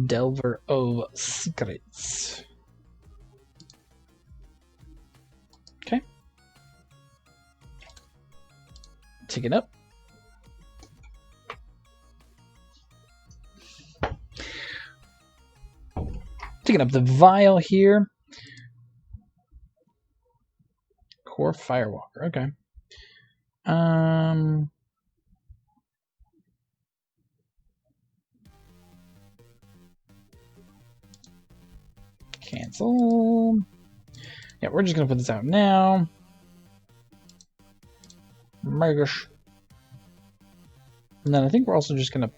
Delver of Secrets. Okay. Take it up. Taking up the vial here. Core Firewalker, okay. Cancel. Yeah, we're just gonna put this out now. Mergish. And then I think we're also just gonna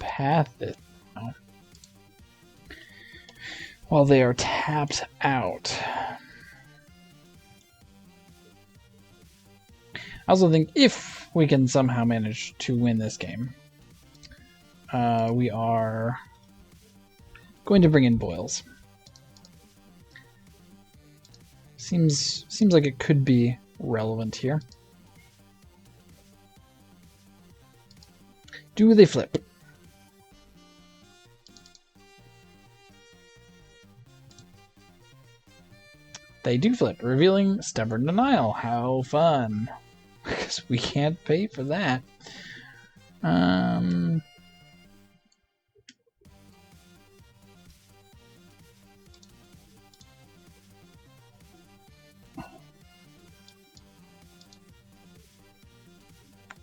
path it now. While they are tapped out. I also think if we can somehow manage to win this game, we are going to bring in Boils. Seems like it could be relevant here. Do they flip? They do flip, revealing Stubborn Denial. How fun. Because we can't pay for that.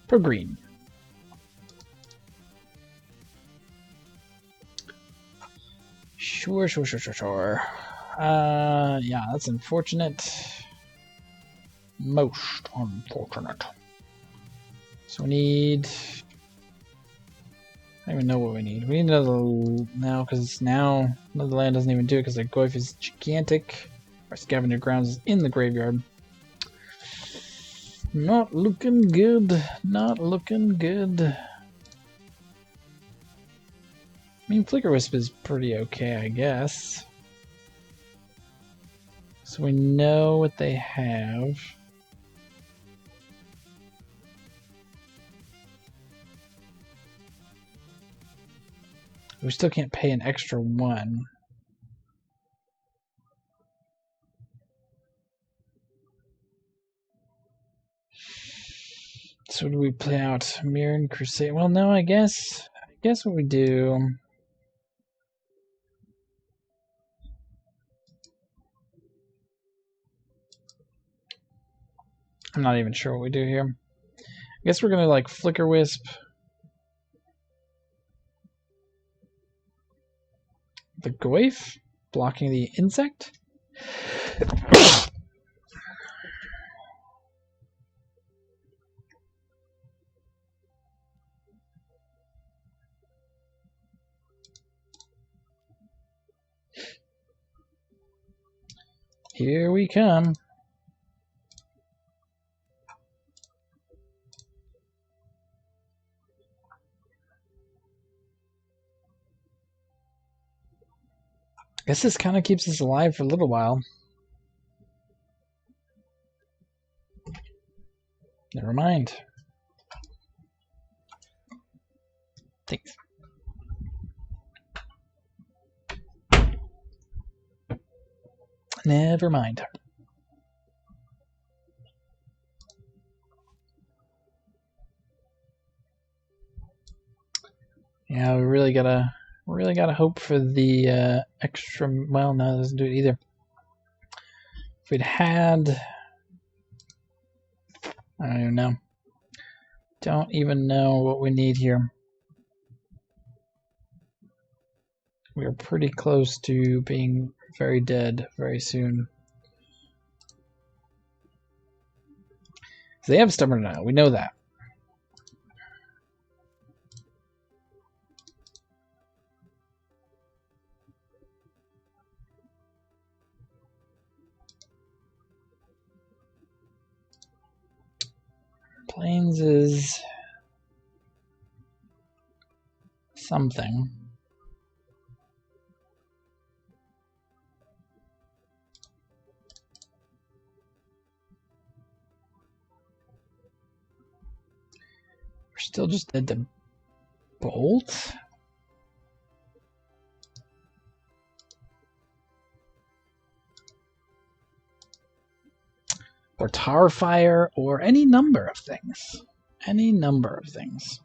For green. Sure. Yeah, that's unfortunate. Most unfortunate. So we need... I don't even know what we need. We need another now, because now another land doesn't even do it because their Goyf is gigantic. Our Scavenger Grounds is in the graveyard. Not looking good. Not looking good. I mean, Flicker Wisp is pretty okay, I guess. So we know what they have. We still can't pay an extra 1. So do we play out Mirror and Crusade? Well, no, I guess what we do. I'm not even sure what we do here. I guess we're gonna like Flicker Wisp. The Goyf, blocking the insect. Here we come. Guess this kind of keeps us alive for a little while. Never mind. Thanks. Never mind. Yeah, we really gotta hope for the extra. Well, no, it doesn't do it either. If we'd had, I don't even know. Don't even know what we need here. We are pretty close to being very dead very soon. They have Stubborn now. We know that. Plains is something. We're still just at the bolt. Or tar fire, or any number of things. Any number of things.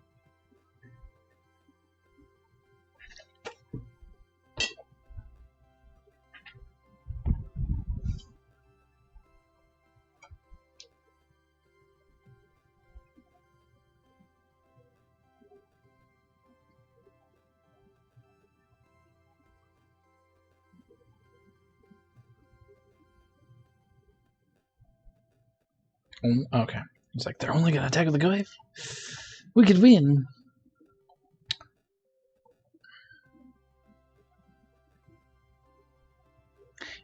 Okay. It's like they're only gonna attack with the Goyf. We could win.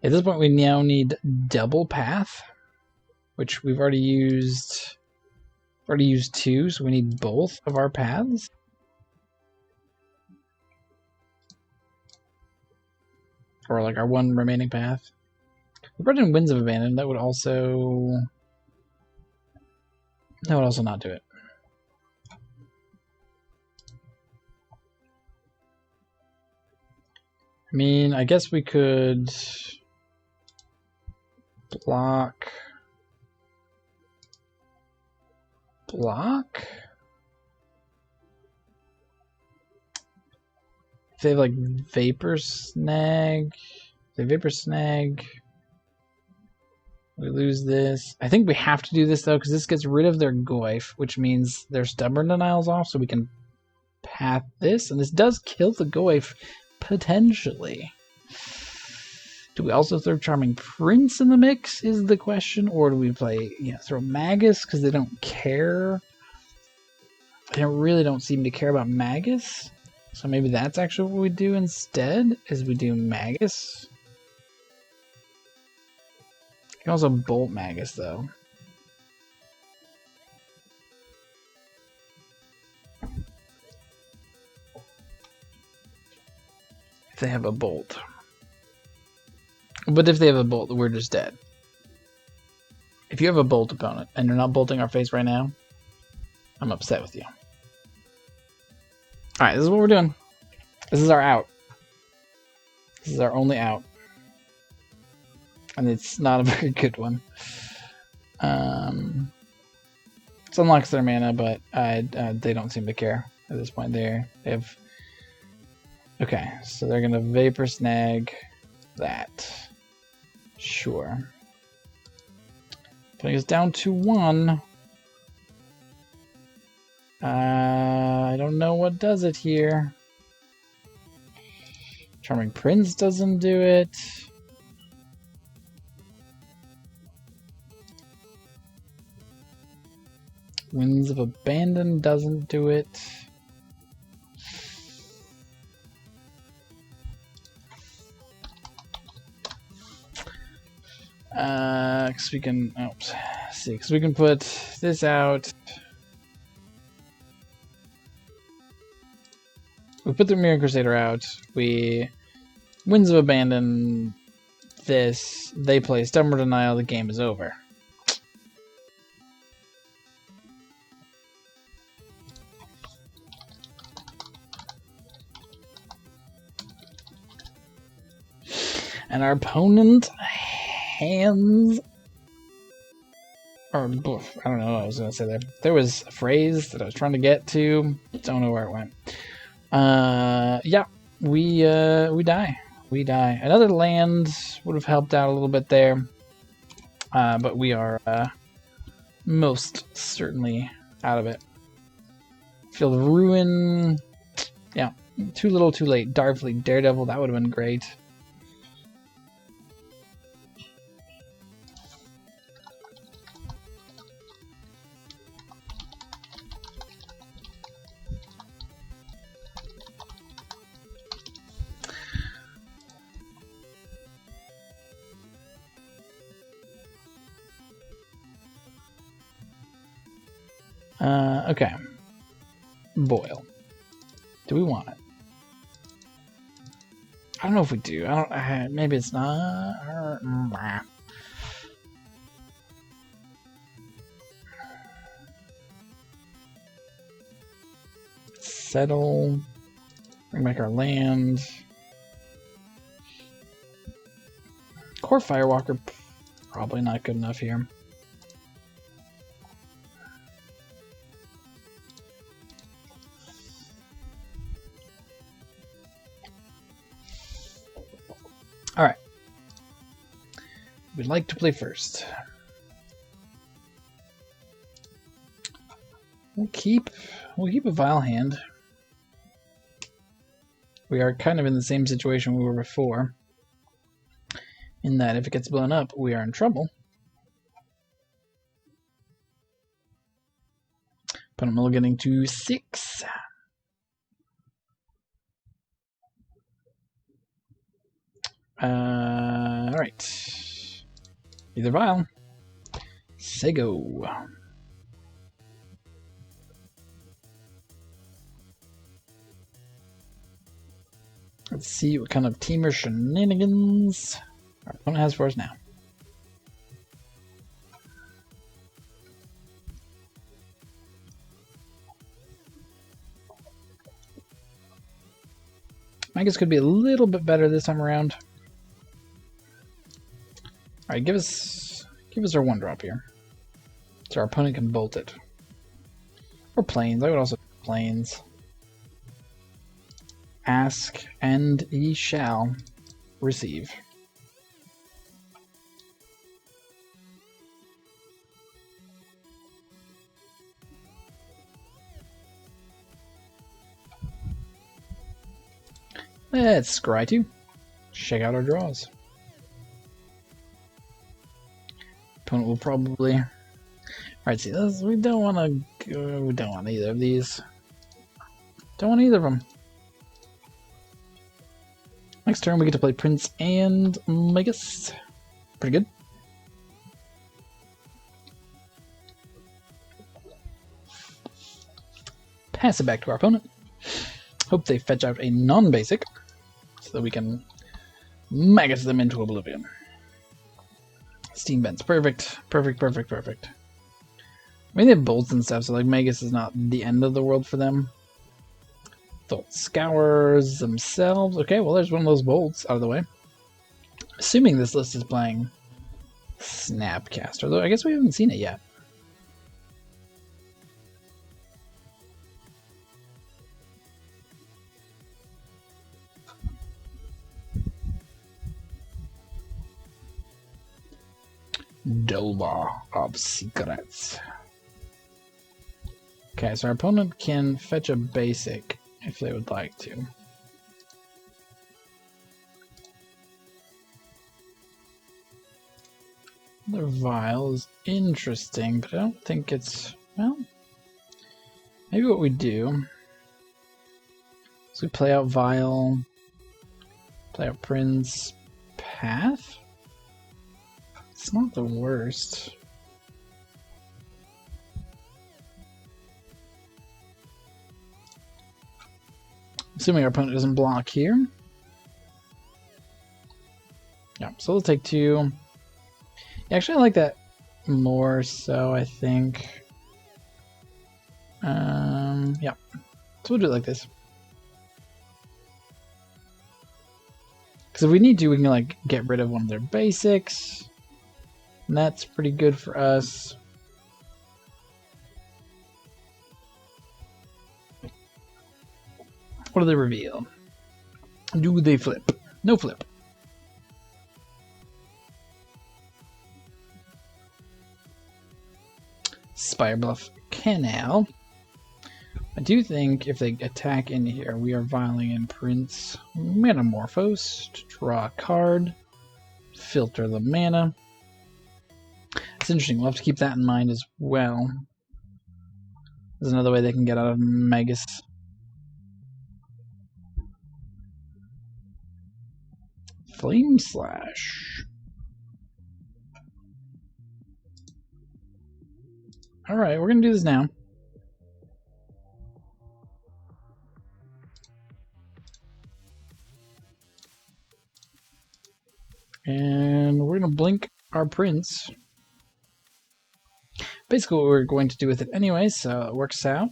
At this point, we now need double path, which we've already used. Already used 2, so we need both of our paths. Or like our 1 remaining path. We brought in Winds of Abandon. That would also not do it. I mean, I guess we could block. If they have like Vapor Snag, we lose this. I think we have to do this though, because this gets rid of their Goyf, which means their Stubborn Denial's off, so we can path this, and this does kill the Goyf potentially. Do we also throw Charming Prince in the mix is the question, or do we play, throw Magus because they don't care? They really don't seem to care about Magus, so maybe that's actually what we do instead. Is we do Magus. You can also bolt Magus, though. If they have a bolt. But if they have a bolt, we're just dead. If you have a bolt opponent, and you're not bolting our face right now, I'm upset with you. Alright, this is what we're doing. This is our out. This is our only out. And it's not a very good one. It unlocks their mana, but they don't seem to care at this point. They have... Okay, so they're going to Vapor Snag that. Sure. Putting us down to 1. I don't know what does it here. Charming Prince doesn't do it. Winds of Abandon doesn't do it. Cause we can, oops, see, cause we can put this out. We put the Mirror Crusader out. We Winds of Abandon this. They play Stubborn Denial. The game is over. And our opponent hands, or I don't know what I was gonna say there. There was a phrase that I was trying to get to. Don't know where it went. Yeah, we die. We die. Another land would have helped out a little bit there, but we are most certainly out of it. Field of Ruin. Yeah, too little, too late. Darkfleet Daredevil. That would have been great. Okay. Boil. Do we want it? I don't know if we do. I don't. Maybe it's not. Settle. Bring back our land. Core Firewalker. Probably not good enough here. Alright. We'd like to play first. We'll keep a Vile hand. We are kind of in the same situation we were before. In that if it gets blown up, we are in trouble. Opponent will getting to 6. Alright. Either Vile. Sego. Let's see what kind of Temur shenanigans our opponent has for us now. Magus could be a little bit better this time around. Alright, give us our 1-drop here. So our opponent can bolt it. Or planes. I would also planes. Ask and ye shall receive. Let's scry to check out our draws. Opponent will probably. Alright, see, we don't want to. We don't want either of these. Don't want either of them. Next turn, we get to play Prince and Magus. Pretty good. Pass it back to our opponent. Hope they fetch out a non-basic, so that we can Magus them into oblivion. Steam Vents, perfect. Perfect, perfect, perfect. I mean, they have bolts and stuff, so like Magus is not the end of the world for them. Thought Scours themselves. Okay, well, there's one of those bolts out of the way. Assuming this list is playing Snapcaster, though I guess we haven't seen it yet. Delver of Secrets. Okay, so our opponent can fetch a basic if they would like to. Their Vial is interesting, but I don't think it's... well, maybe what we do is we play out Vial, play out Prince, Path? It's not the worst. Assuming our opponent doesn't block here. Yeah, so we'll take 2. Actually, I like that more so, I think. Yeah. So we'll do it like this. Because if we need to, we can like get rid of one of their basics. And that's pretty good for us. What do they reveal? Do they flip? No flip. Spirebluff Canal. I do think if they attack in here, we are vialing in Prince Metamorphose to draw a card, filter the mana. It's interesting, we'll have to keep that in mind as well. There's another way they can get out of Magus. Flame Slash. Alright, we're going to do this now. And we're going to blink our Prince. Basically what we're going to do with it anyway, so it works out.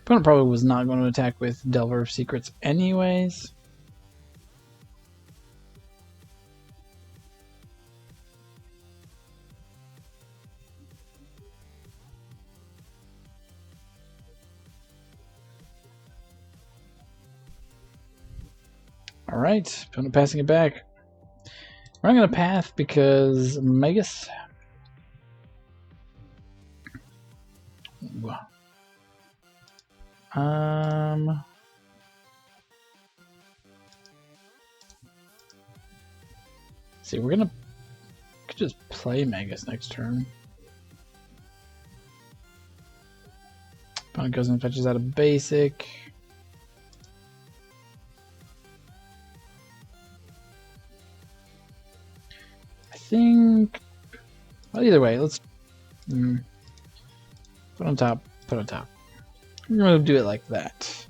Opponent probably was not going to attack with Delver of Secrets anyways. Alright, opponent passing it back. We're not going to path because Magus. See, we're gonna could just play Magus next turn. Opponent goes and fetches out a basic. I think. Well, either way, let's put on top. Put on top. We're gonna do it like that.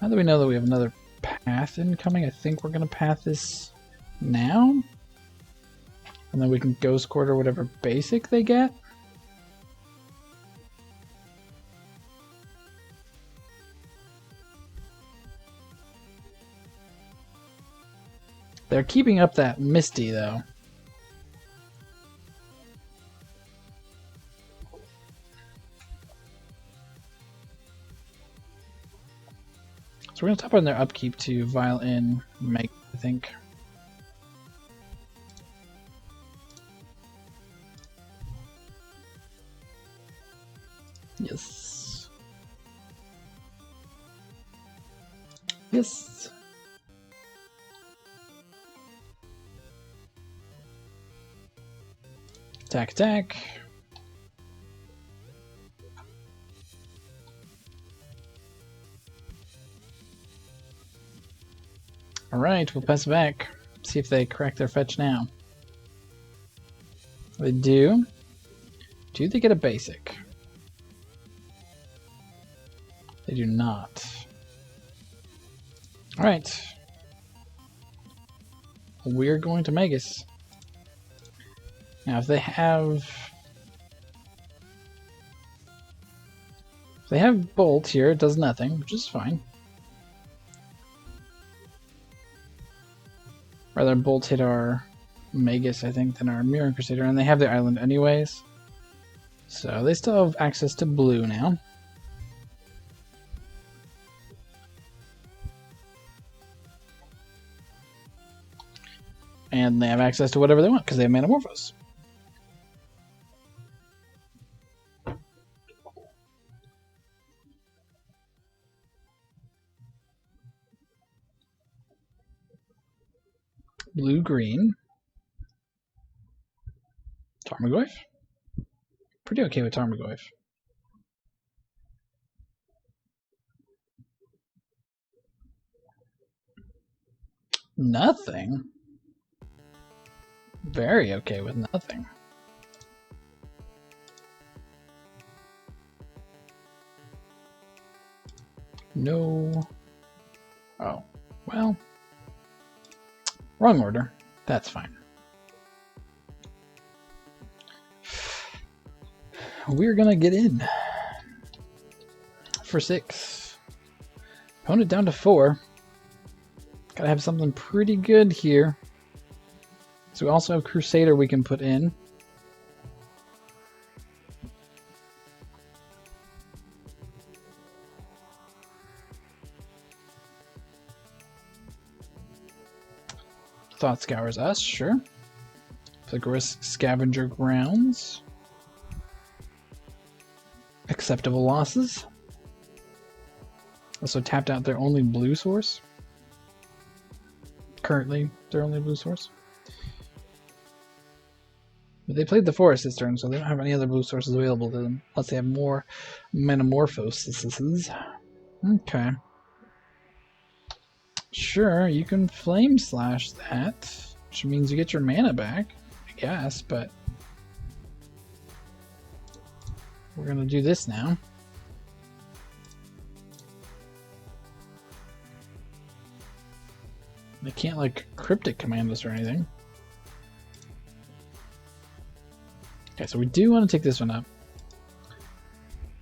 Now that we know that we have another path incoming, I think we're gonna path this now. And then we can Ghost Quarter whatever basic they get. They're keeping up that Misty though. So we're going to tap on their upkeep to vial in make, I think. Yes. Yes. Attack, attack. Alright, we'll pass it back. See if they crack their fetch now. They do. Do they get a basic? They do not. Alright. we're going to Magus. Now, if they have Bolt here, it does nothing, which is fine. Rather Bolt hit our Magus, I think, than our Mirror Crusader, and they have their island anyways. So they still have access to blue now. And they have access to whatever they want because they have Manamorphose. Blue-green. Tarmogoyf? Pretty okay with Tarmogoyf. Nothing? Very okay with nothing. No. Oh, well. Wrong order. That's fine. We're gonna get in for 6. Opponent down to 4. Gotta have something pretty good here. So we also have Crusader we can put in. Thought Scours us, sure. Flickerisk Scavenger Grounds. Acceptable losses. Also tapped out their only blue source. Currently, their only blue source. But they played the forest this turn, so they don't have any other blue sources available to them, unless they have more Manamorphoses. Okay. Sure, you can Flame Slash that, which means you get your mana back, I guess, but we're gonna do this now. They can't, like, Cryptic Command us or anything. Okay, so we do want to take this one up.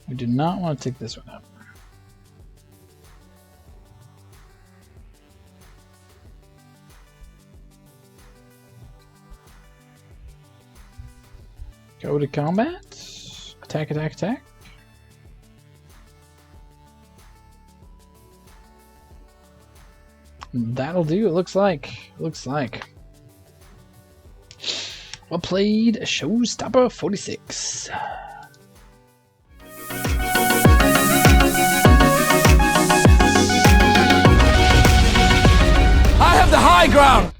We do not want to take this one up. Go to combat. Attack, attack, attack. That'll do, it looks like. Looks like. Well played, Showstopper 46. I have the high ground!